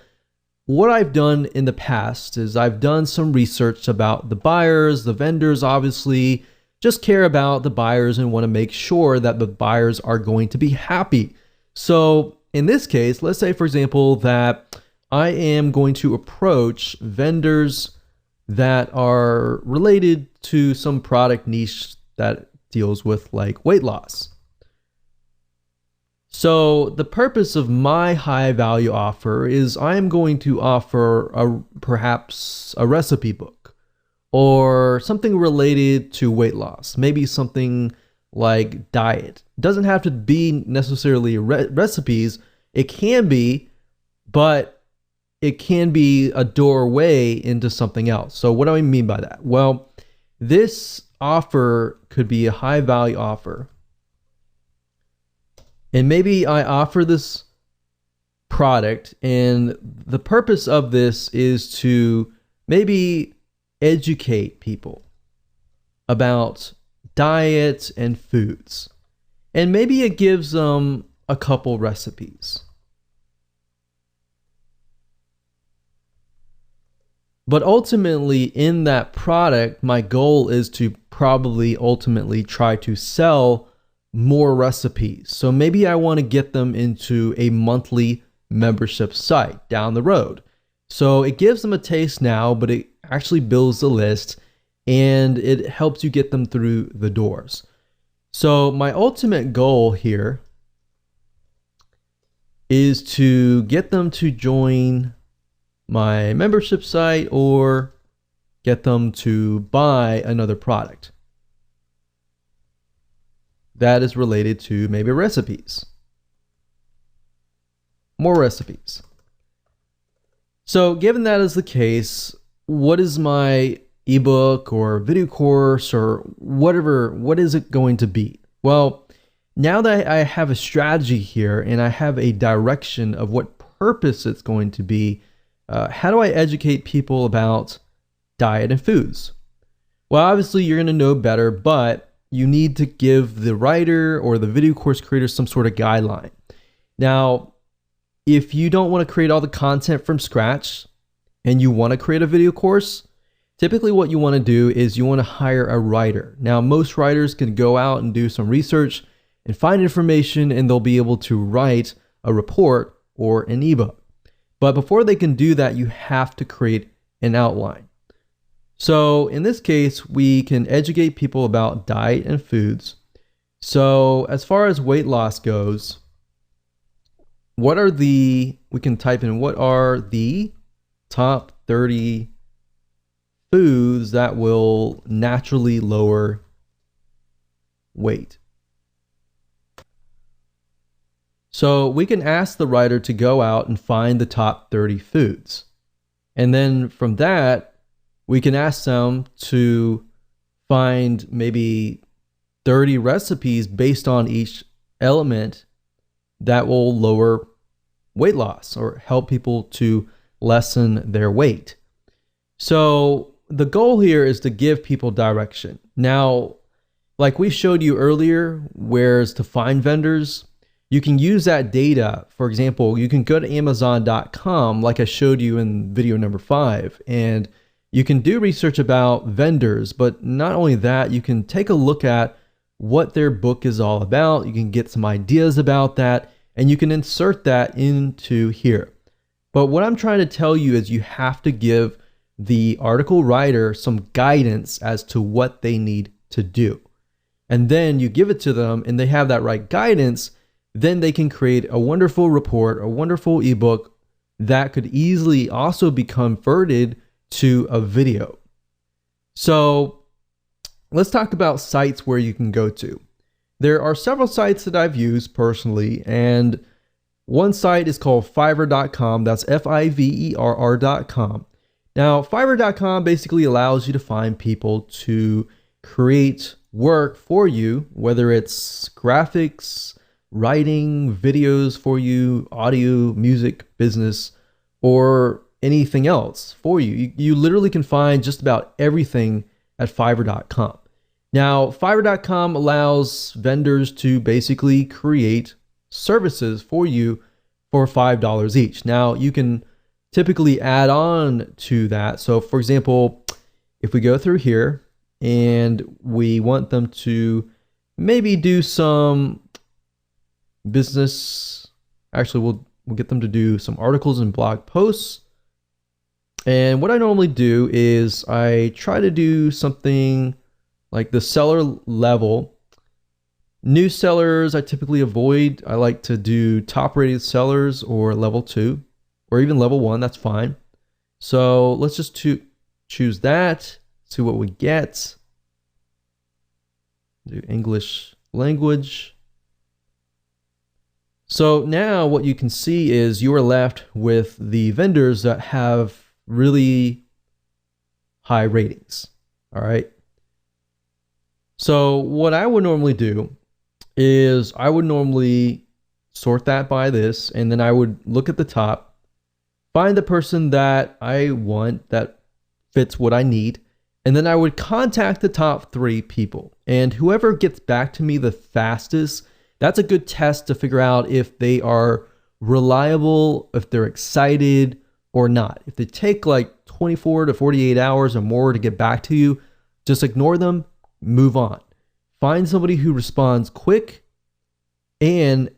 what I've done in the past is I've done some research about the buyers, the vendors, obviously, just care about the buyers and want to make sure that the buyers are going to be happy. So in this case, let's say, for example, that I am going to approach vendors that are related to some product niche that deals with like weight loss. So the purpose of my high value offer is I am going to offer perhaps a recipe book or something related to weight loss, maybe something like diet. It doesn't have to be necessarily recipes. It can be, but it can be a doorway into something else. So what do I mean by that? Well, this offer could be a high value offer. And maybe I offer this product, and the purpose of this is to maybe educate people about diet and foods. And maybe it gives them a couple recipes. But ultimately, in that product, my goal is to probably ultimately try to sell more recipes. So maybe I want to get them into a monthly membership site down the road. So it gives them a taste now, but it actually builds the list and it helps you get them through the doors. So my ultimate goal here is to get them to join my membership site or get them to buy another product that is related to maybe recipes. More recipes. So given that is the case, what is my ebook or video course or whatever, what is it going to be? Well, now that I have a strategy here and I have a direction of what purpose it's going to be, how do I educate people about diet and foods? Well, obviously you're going to know better, but you need to give the writer or the video course creator some sort of guideline. Now, if you don't want to create all the content from scratch and you want to create a video course, typically what you want to do is you want to hire a writer. Now, most writers can go out and do some research and find information, and they'll be able to write a report or an ebook. But before they can do that, you have to create an outline. So in this case, we can educate people about diet and foods. So as far as weight loss goes, we can type in what are the top 30 foods that will naturally lower weight. So we can ask the writer to go out and find the top 30 foods. And then from that, we can ask them to find maybe 30 recipes based on each element that will lower weight loss or help people to lessen their weight. So the goal here is to give people direction. Now, like we showed you earlier, where's to find vendors, you can use that data. For example, you can go to Amazon.com like I showed you in video number 5, and You can do research about vendors, but not only that, you can take a look at what their book is all about. You can get some ideas about that, and you can insert that into here. But what I'm trying to tell you is you have to give the article writer some guidance as to what they need to do. And then you give it to them and they have that right guidance, then they can create a wonderful report, a wonderful ebook that could easily also be converted to a video. So let's talk about sites where you can go to. There are several sites that I've used personally, and one site is called Fiverr.com. That's Fiverr.com. Now, Fiverr.com basically allows you to find people to create work for you, whether it's graphics, writing, videos for you, audio, music, business, or anything else for you. You literally can find just about everything at Fiverr.com. Now, Fiverr.com allows vendors to basically create services for you for $5 each. Now, you can typically add on to that. So for example, if we go through here and we want them to maybe do some business, actually we'll get them to do some articles and blog posts. And what I normally do is I try to do something like the seller level. New sellers I typically avoid. I like to do top rated sellers or level 2 or even level 1, that's fine. So let's just choose that, see what we get. Do English language. So now what you can see is you are left with the vendors that have really high ratings. All right. So what I would normally do is I would normally sort that by this, and then I would look at the top, find the person that I want that fits what I need, and then I would contact the top 3 people. And whoever gets back to me the fastest, that's a good test to figure out if they are reliable, if they're excited or not. If they take like 24 to 48 hours or more to get back to you, just ignore them, move on. Find somebody who responds quick and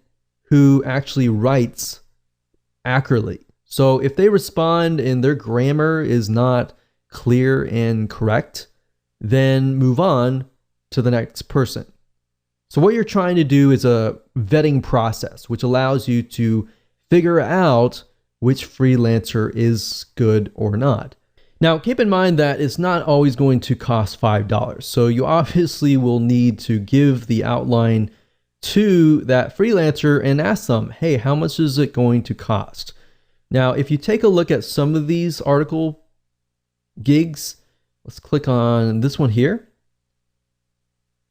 who actually writes accurately. So if they respond and their grammar is not clear and correct, then move on to the next person. So what you're trying to do is a vetting process, which allows you to figure out which freelancer is good or not. Now, keep in mind that it's not always going to cost $5. So you obviously will need to give the outline to that freelancer and ask them, hey, how much is it going to cost? Now, if you take a look at some of these article gigs, let's click on this one here.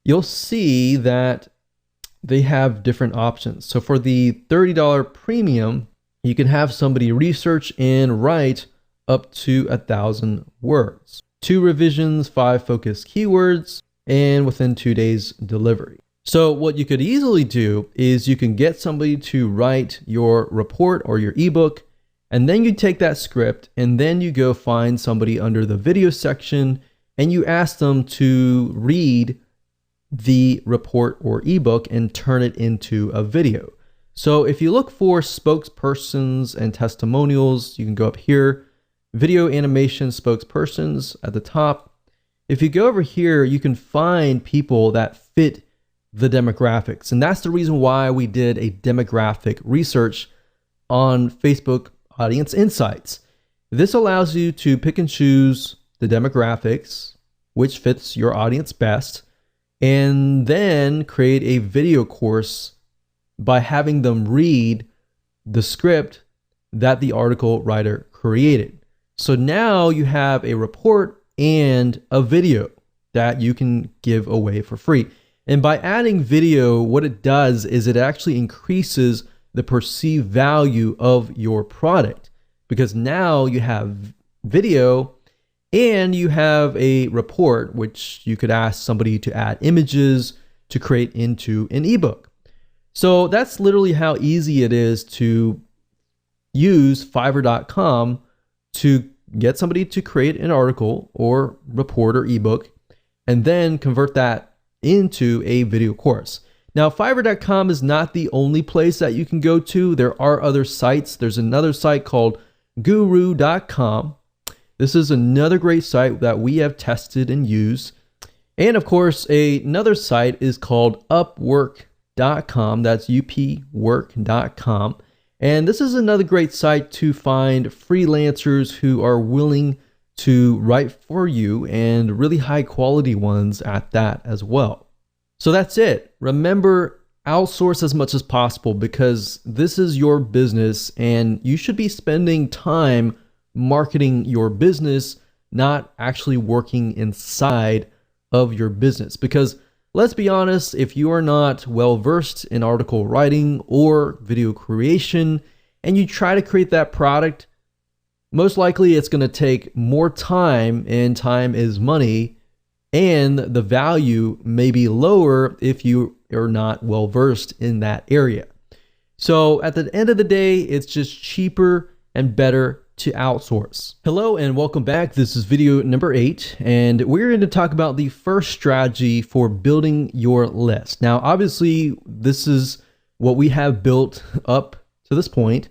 You'll see that they have different options. So for the $30 premium, you can have somebody research and write up to 1,000 words, 2 revisions, 5 focus keywords, and within 2 days delivery. So what you could easily do is you can get somebody to write your report or your ebook, and then you take that script and then you go find somebody under the video section and you ask them to read the report or ebook and turn it into a video. So if you look for spokespersons and testimonials, you can go up here, video animation spokespersons at the top. If you go over here, you can find people that fit the demographics. And that's the reason why we did a demographic research on Facebook Audience Insights. This allows you to pick and choose the demographics, which fits your audience best, and then create a video course by having them read the script that the article writer created. So now you have a report and a video that you can give away for free. And by adding video, what it does is it actually increases the perceived value of your product, because now you have video and you have a report, which you could ask somebody to add images to create into an ebook. So that's literally how easy it is to use Fiverr.com to get somebody to create an article or report or ebook, and then convert that into a video course. Now, Fiverr.com is not the only place that you can go to. There are other sites. There's another site called Guru.com. This is another great site that we have tested and used. And of course, another site is called Upwork.com. That's upwork.com. And this is another great site to find freelancers who are willing to write for you, and really high quality ones at that as well. So that's it. Remember, outsource as much as possible, because this is your business and you should be spending time marketing your business, not actually working inside of your business. Because let's be honest, if you are not well versed in article writing or video creation and you try to create that product, most likely it's going to take more time, and time is money. And the value may be lower if you are not well versed in that area. So at the end of the day, it's just cheaper and better to outsource. Hello and welcome back. This is video number 8, and we're going to talk about the first strategy for building your list. Now, obviously, this is what we have built up to this point,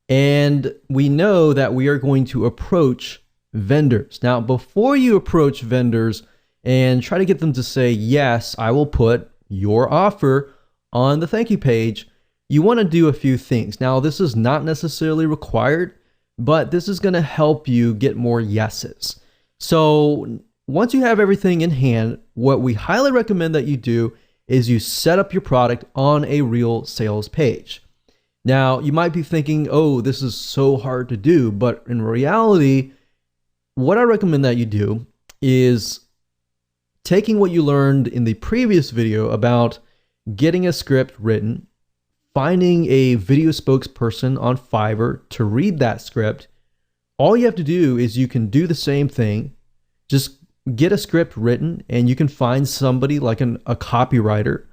and we know that we are going to approach vendors. Now, before you approach vendors and try to get them to say, yes, I will put your offer on the thank you page, you want to do a few things. Now, this is not necessarily required, but this is going to help you get more yeses. So once you have everything in hand, what we highly recommend that you do is you set up your product on a real sales page. Now, you might be thinking, oh, this is so hard to do, but in reality, what I recommend that you do is taking what you learned in the previous video about getting a script written, finding a video spokesperson on Fiverr to read that script. All you have to do is you can do the same thing. Just get a script written, and you can find somebody like a copywriter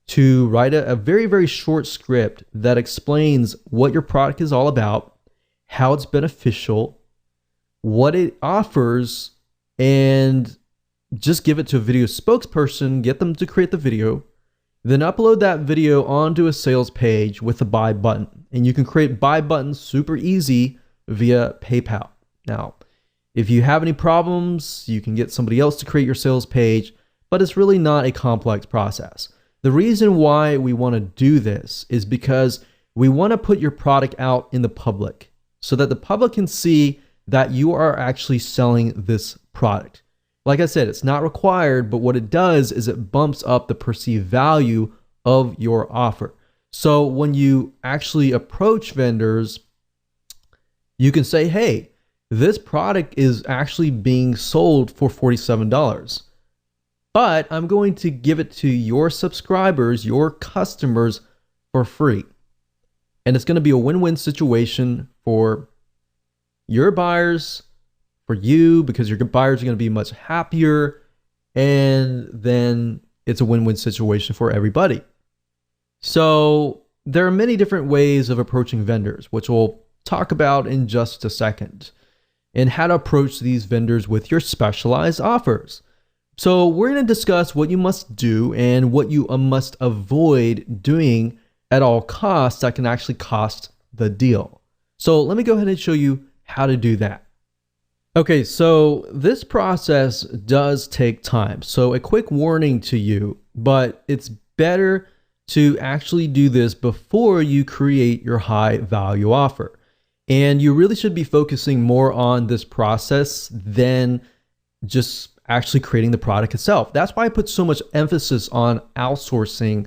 to write a very, very short script that explains what your product is all about, how it's beneficial, what it offers, and just give it to a video spokesperson, get them to create the video, then upload that video onto a sales page with a buy button. And you can create buy buttons super easy via PayPal. Now, if you have any problems, you can get somebody else to create your sales page, but it's really not a complex process. The reason why we want to do this is because we want to put your product out in the public so that the public can see that you are actually selling this product. Like I said, it's not required, but what it does is it bumps up the perceived value of your offer. So when you actually approach vendors, you can say, hey, this product is actually being sold for $47, but I'm going to give it to your subscribers, your customers, for free. And it's going to be a win-win situation for your buyers, for you, because your buyers are going to be much happier, and then it's a win-win situation for everybody. So there are many different ways of approaching vendors, which we'll talk about in just a second, and how to approach these vendors with your specialized offers. So we're going to discuss what you must do and what you must avoid doing at all costs that can actually cost the deal. So let me go ahead and show you how to do that. Okay, so this process does take time. So a quick warning to you, but it's better to actually do this before you create your high value offer. And you really should be focusing more on this process than just actually creating the product itself. That's why I put so much emphasis on outsourcing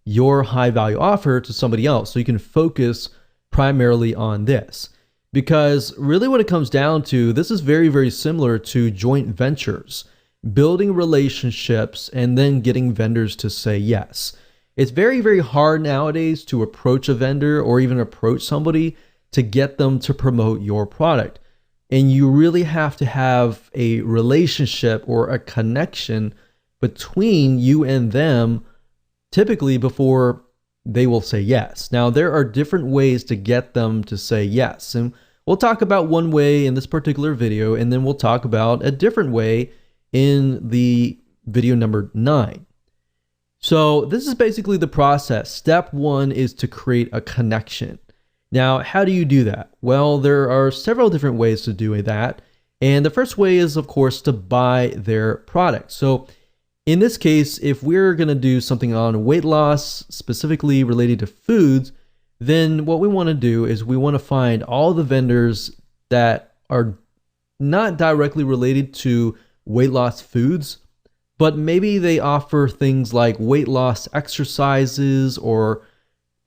your high value offer to somebody else, so you can focus primarily on this. Because really what it comes down to, this is very, very similar to joint ventures, building relationships and then getting vendors to say yes. It's very, very hard nowadays to approach a vendor or even approach somebody to get them to promote your product. And you really have to have a relationship or a connection between you and them, typically before they will say yes. Now, there are different ways to get them to say yes. And we'll talk about one way in this particular video, and then we'll talk about a different way in the video number 9. So this is basically the process. Step 1 is to create a connection. Now, how do you do that? Well, there are several different ways to do that. And the first way is, of course, to buy their product. So in this case, if we're going to do something on weight loss, specifically related to foods, then what we want to do is we want to find all the vendors that are not directly related to weight loss foods, but maybe they offer things like weight loss exercises or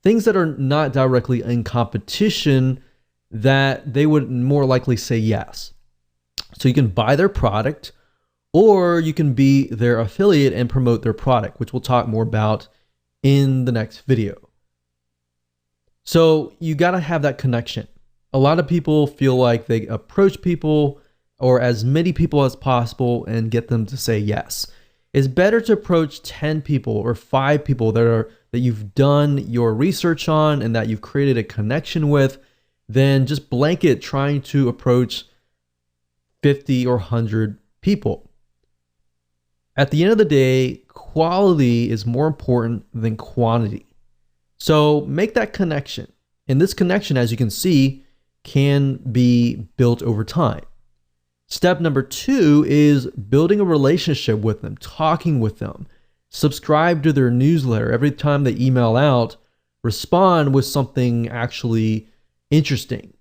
things that are not directly in competition that they would more likely say yes. So you can buy their product, or you can be their affiliate and promote their product, which we'll talk more about in the next video. So you got to have that connection. A lot of people feel like they approach people or as many people as possible and get them to say yes. It's better to approach 10 people or 5 people that you've done your research on and that you've created a connection with than just blanket trying to approach 50 or 100 people. At the end of the day, quality is more important than quantity. So make that connection. And this connection, as you can see, can be built over time. Step number 2 is building a relationship with them, talking with them. Subscribe to their newsletter. Every time they email out, respond with something actually interesting.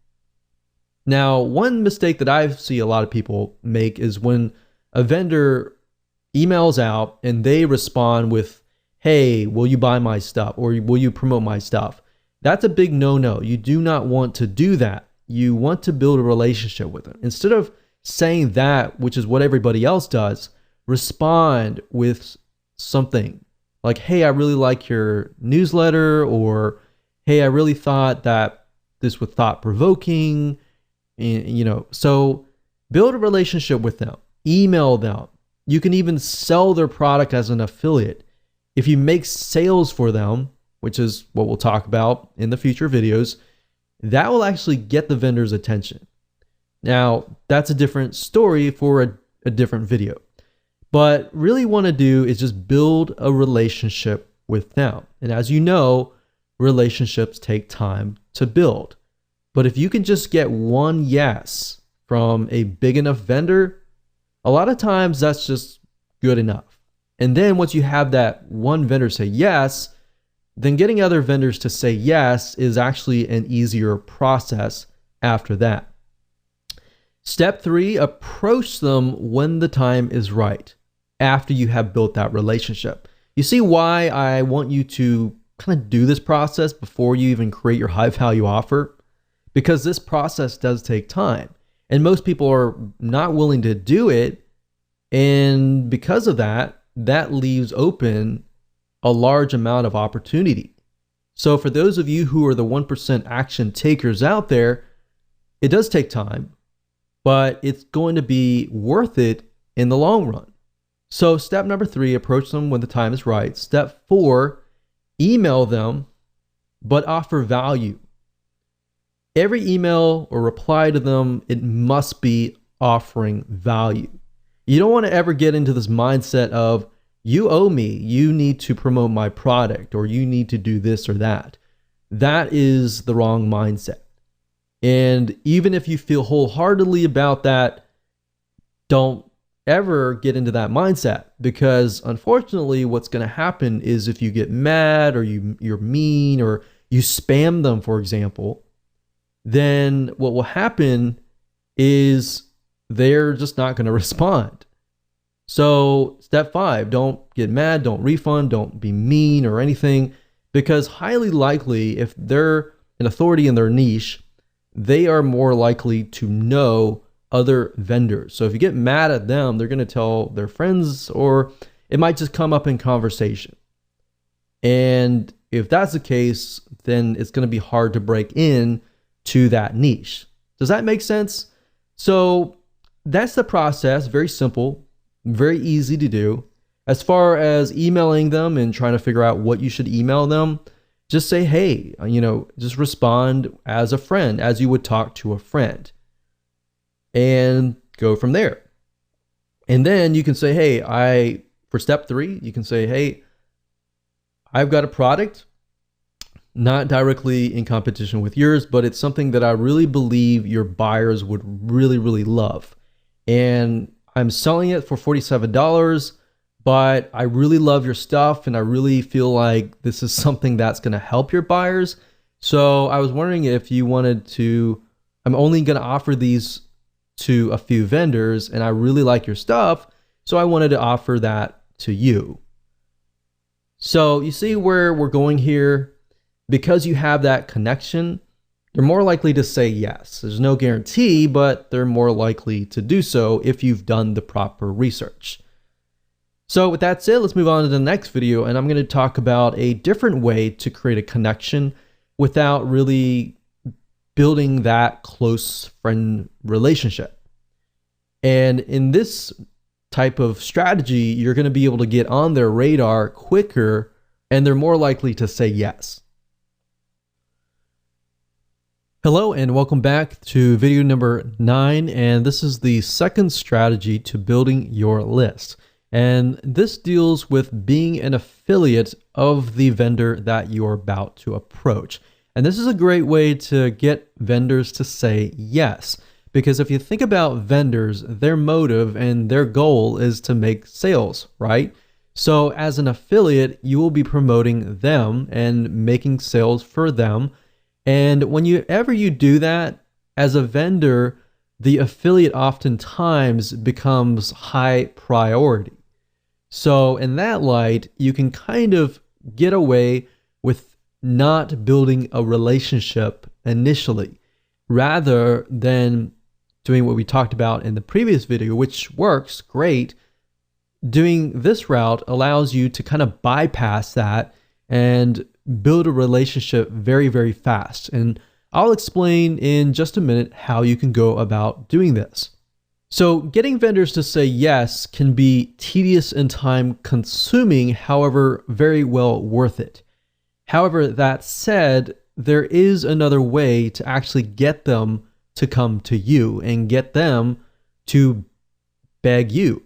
Now, one mistake that I see a lot of people make is when a vendor emails out and they respond with, hey, will you buy my stuff or will you promote my stuff? That's a big no-no. You do not want to do that. You want to build a relationship with them. Instead of saying that, which is what everybody else does, respond with something like, hey, I really like your newsletter, or hey, I really thought that this was thought-provoking. So build a relationship with them, email them. You can even sell their product as an affiliate. If you make sales for them, which is what we'll talk about in the future videos, that will actually get the vendor's attention. Now, that's a different story for a different video. But really want to do is just build a relationship with them. And as you know, relationships take time to build. But if you can just get one yes from a big enough vendor, a lot of times that's just good enough. And then once you have that one vendor say yes, then getting other vendors to say yes is actually an easier process after that. Step 3, approach them when the time is right, after you have built that relationship. You see why I want you to kind of do this process before you even create your high value offer? Because this process does take time, and most people are not willing to do it. And because of that, that leaves open a large amount of opportunity. So for those of you who are the 1% action takers out there, it does take time, but it's going to be worth it in the long run. So step number 3, approach them when the time is right. Step 4, email them, but offer value. Every email or reply to them, it must be offering value. You don't want to ever get into this mindset of, you owe me, you need to promote my product, or you need to do this or that. That is the wrong mindset. And even if you feel wholeheartedly about that, don't ever get into that mindset, because unfortunately what's going to happen is if you get mad or you're mean or you spam them, for example, then what will happen is they're just not going to respond. So step 5, don't get mad, don't refund, don't be mean or anything, because highly likely if they're an authority in their niche, they are more likely to know other vendors. So if you get mad at them, they're going to tell their friends, or it might just come up in conversation. And if that's the case, then it's going to be hard to break in to that niche. Does that make sense? So that's the process. Very simple, very easy to do. As far as emailing them and trying to figure out what you should email them, just say, hey, just respond as a friend, as you would talk to a friend, and go from there. And then you can say, hey, for step 3, you can say, hey, I've got a product, not directly in competition with yours, but it's something that I really believe your buyers would really, really love. And I'm selling it for $47, but I really love your stuff and I really feel like this is something that's going to help your buyers. So I was wondering if you wanted to, I'm only going to offer these to a few vendors and I really like your stuff. So I wanted to offer that to you. So you see where we're going here? Because you have that connection, they're more likely to say yes. There's no guarantee, but they're more likely to do so if you've done the proper research. So with that said, let's move on to the next video, and I'm going to talk about a different way to create a connection without really building that close friend relationship. And in this type of strategy, you're going to be able to get on their radar quicker, and they're more likely to say yes. Hello and welcome back to video number 9, and this is the second strategy to building your list. And this deals with being an affiliate of the vendor that you're about to approach. And this is a great way to get vendors to say yes, because if you think about vendors, their motive and their goal is to make sales, right? So as an affiliate, you will be promoting them and making sales for them. And whenever you do that as a vendor, the affiliate oftentimes becomes high priority. So in that light, you can kind of get away with not building a relationship initially, rather than doing what we talked about in the previous video, which works great. Doing this route allows you to kind of bypass that and build a relationship very, very fast. And I'll explain in just a minute how you can go about doing this. So getting vendors to say yes can be tedious and time consuming, however, very well worth it. However, that said, there is another way to actually get them to come to you and get them to beg you.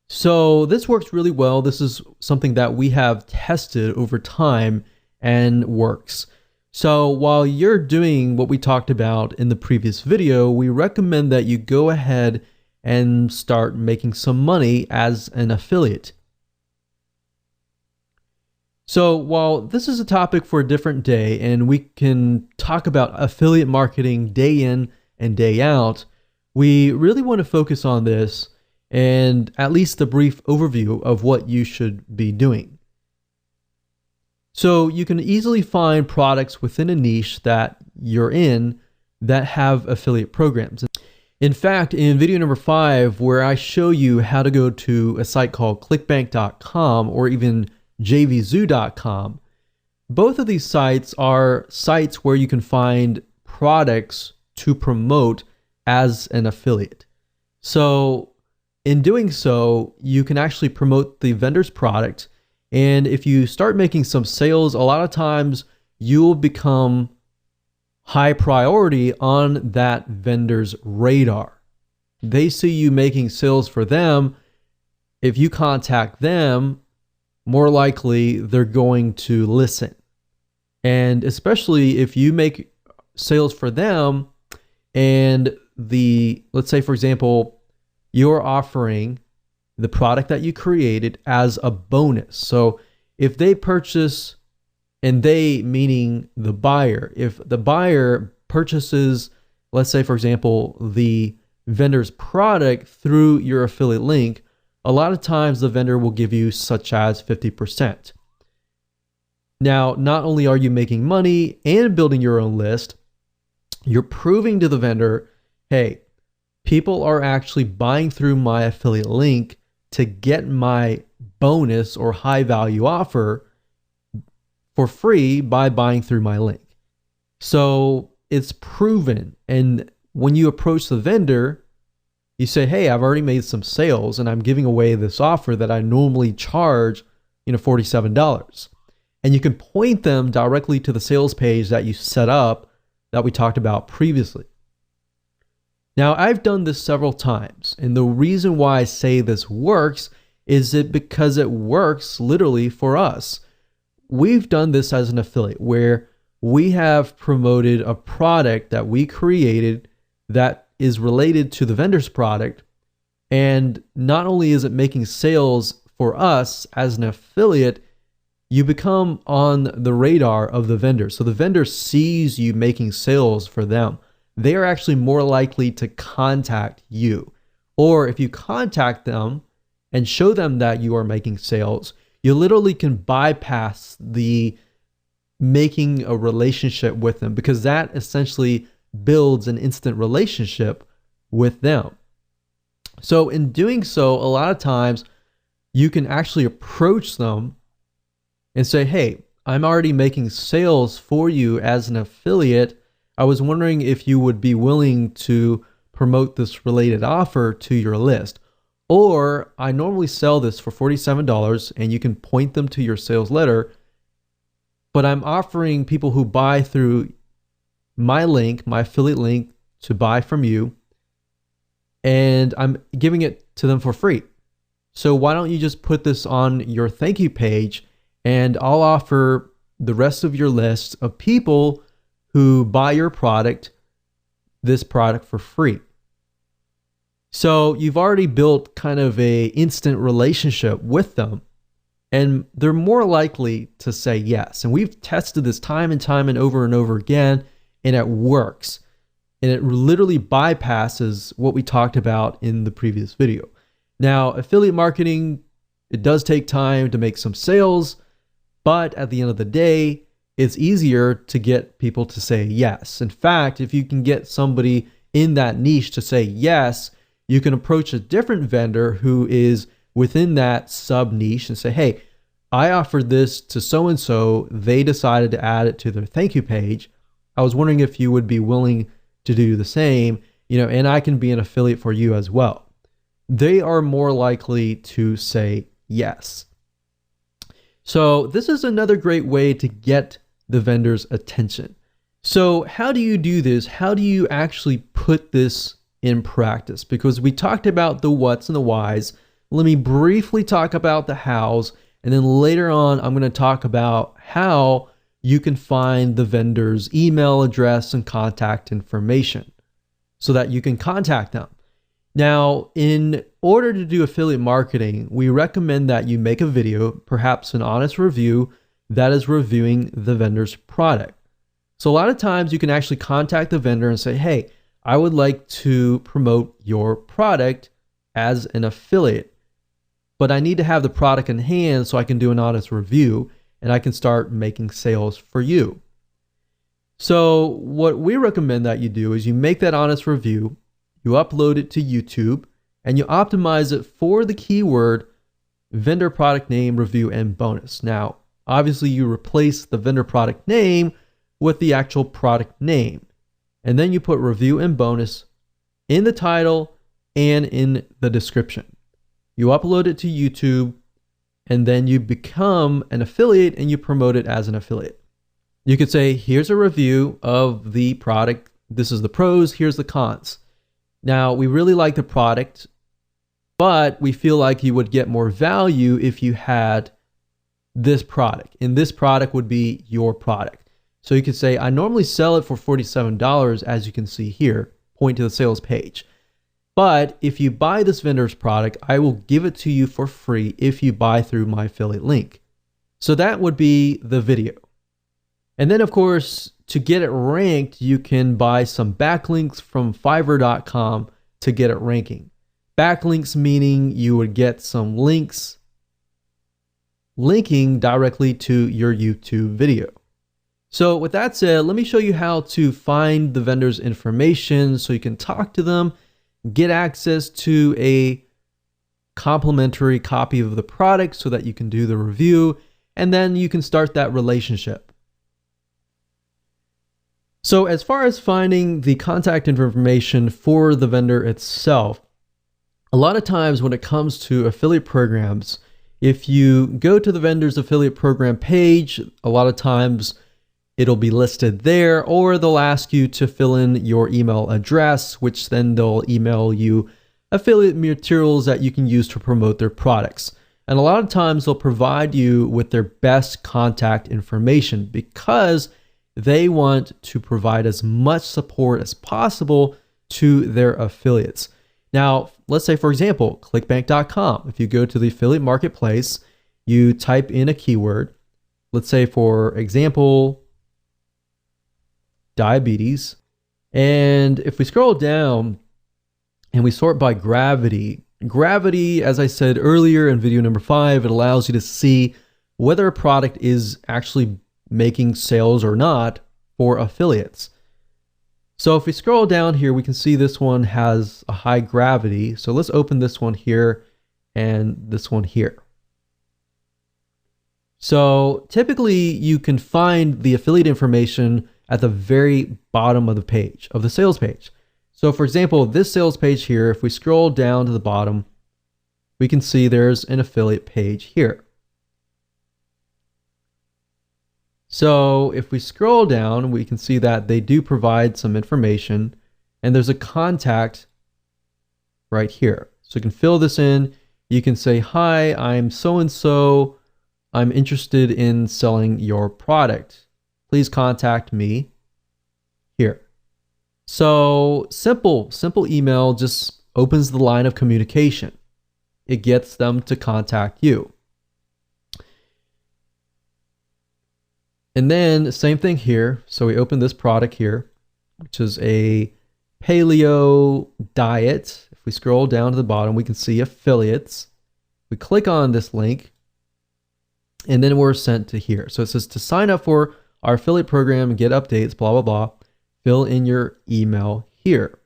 So this works really well. This is something that we have tested over time and works. So while you're doing what we talked about in the previous video, we recommend that you go ahead and start making some money as an affiliate. So while this is a topic for a different day, and we can talk about affiliate marketing day in and day out, we really want to focus on this and at least a brief overview of what you should be doing. So you can easily find products within a niche that you're in that have affiliate programs. In fact, in video number 5, where I show you how to go to a site called clickbank.com or even jvzoo.com, both of these sites are sites where you can find products to promote as an affiliate. So in doing so, you can actually promote the vendor's product. And if you start making some sales, a lot of times you'll become high priority on that vendor's radar. They see you making sales for them. If you contact them, more likely they're going to listen. And especially if you make sales for them and let's say for example, you're offering the product that you created as a bonus. So if they purchase, and they meaning the buyer, if the buyer purchases, let's say for example, the vendor's product through your affiliate link, a lot of times the vendor will give you such as 50%. Now, not only are you making money and building your own list, you're proving to the vendor, hey, people are actually buying through my affiliate link to get my bonus or high value offer for free by buying through my link. So it's proven. And when you approach the vendor, you say, hey, I've already made some sales and I'm giving away this offer that I normally charge, $47. and you can point them directly to the sales page that you set up that we talked about previously. Now, I've done this several times, and the reason why I say this works is because it works literally for us. We've done this as an affiliate where we have promoted a product that we created that is related to the vendor's product. And not only is it making sales for us as an affiliate, you become on the radar of the vendor. So the vendor sees you making sales for them. They are actually more likely to contact you. Or if you contact them and show them that you are making sales, you literally can bypass the making a relationship with them, because that essentially builds an instant relationship with them. So in doing so, a lot of times you can actually approach them and say, hey, I'm already making sales for you as an affiliate. I was wondering if you would be willing to promote this related offer to your list. Or I normally sell this for $47, and you can point them to your sales letter, but I'm offering people who buy through my link, my affiliate link, to buy from you, and I'm giving it to them for free. So why don't you just put this on your thank you page, and I'll offer the rest of your list of people who buy your product, this product for free. So you've already built kind of a instant relationship with them, and they're more likely to say yes. And we've tested this time and over again, and it works. And it literally bypasses what we talked about in the previous video. Now, affiliate marketing, it does take time to make some sales, but at the end of the day, it's easier to get people to say yes. In fact, if you can get somebody in that niche to say yes, you can approach a different vendor who is within that sub niche and say, hey, I offered this to so-and-so. They decided to add it to their thank you page. I was wondering if you would be willing to do the same, and I can be an affiliate for you as well. They are more likely to say yes. So this is another great way to get the vendor's attention. So how do you do this? How do you actually put this in practice? Because we talked about the what's and the whys. Let me briefly talk about the hows, and then later on, I'm going to talk about how you can find the vendor's email address and contact information so that you can contact them. Now, in order to do affiliate marketing, we recommend that you make a video, perhaps an honest review that is reviewing the vendor's product. So a lot of times you can actually contact the vendor and say, hey, I would like to promote your product as an affiliate, but I need to have the product in hand so I can do an honest review and I can start making sales for you. So what we recommend that you do is you make that honest review, you upload it to YouTube, and you optimize it for the keyword vendor product name, review, and bonus. Now, obviously you replace the vendor product name with the actual product name, and then you put review and bonus in the title and in the description. You upload it to YouTube, and then you become an affiliate and you promote it as an affiliate. You could say, here's a review of the product. This is the pros, here's the cons. Now, we really like the product, but we feel like you would get more value if you had this product, and this product would be your product. So you could say, I normally sell it for $47, as you can see here, point to the sales page. But if you buy this vendor's product, I will give it to you for free if you buy through my affiliate link. So that would be the video. And then, of course, to get it ranked, you can buy some backlinks from Fiverr.com to get it ranking. Backlinks meaning you would get some links linking directly to your YouTube video. So with that said, let me show you how to find the vendor's information so you can talk to them, get access to a complimentary copy of the product so that you can do the review, and then you can start that relationship. So as far as finding the contact information for the vendor itself, a lot of times when it comes to affiliate programs, If you go to the vendor's affiliate program page, a lot of times it'll be listed there, or they'll ask you to fill in your email address, which then they'll email you affiliate materials that you can use to promote their products. And a lot of times they'll provide you with their best contact information because they want to provide as much support as possible to their affiliates. Now, let's say, for example, clickbank.com. If you go to the affiliate marketplace, you type in a keyword, let's say, for example, diabetes. And if we scroll down and we sort by gravity, as I said earlier in video number 5, it allows you to see whether a product is actually making sales or not for affiliates. So if we scroll down here, we can see this one has a high gravity. So let's open this one here and this one here. So typically you can find the affiliate information at the very bottom of the page, of the sales page. So for example, this sales page here, if we scroll down to the bottom, we can see there's an affiliate page here. So if we scroll down, we can see that they do provide some information, and there's a contact right here. So you can fill this in. You can say, hi, I'm so-and-so. I'm interested in selling your product. Please contact me here. So simple email just opens the line of communication. It gets them to contact you. And then same thing here. So we open this product here, which is a paleo diet. If we scroll down to the bottom, we can see affiliates. We click on this link and then we're sent to here. So it says to sign up for our affiliate program and get updates, blah, blah, blah. Fill in your email here.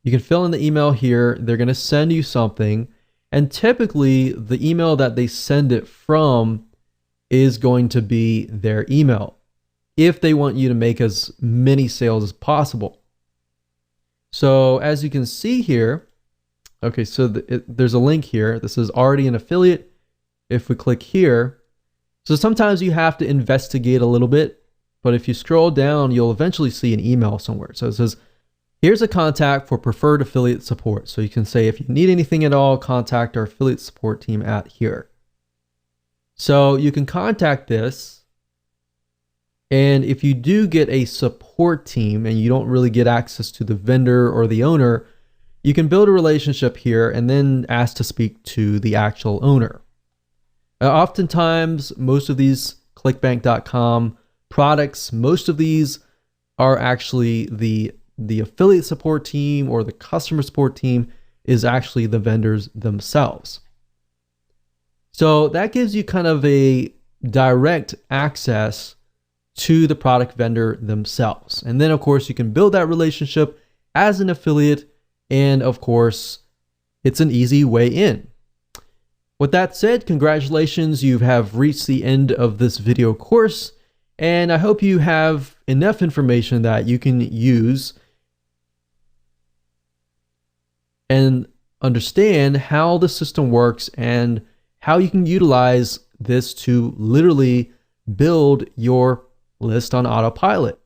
You can fill in the email here. They're going to send you something. And typically the email that they send it from is going to be their email if they want you to make as many sales as possible. So as you can see here, okay, so there's a link here. This is already an affiliate. If we click here, so sometimes you have to investigate a little bit, but if you scroll down, you'll eventually see an email somewhere. So it says, here's a contact for preferred affiliate support. So you can say, if you need anything at all, contact our affiliate support team at here. So you can contact this. And if you do get a support team and you don't really get access to the vendor or the owner, you can build a relationship here and then ask to speak to the actual owner. Oftentimes, most of these clickbank.com products, most of these are actually the affiliate support team or the customer support team is actually the vendors themselves. So that gives you kind of a direct access to the product vendor themselves. And then of course you can build that relationship as an affiliate, and of course it's an easy way in. With that said, congratulations, you have reached the end of this video course, and I hope you have enough information that you can use and understand how the system works and how you can utilize this to literally build your list on autopilot.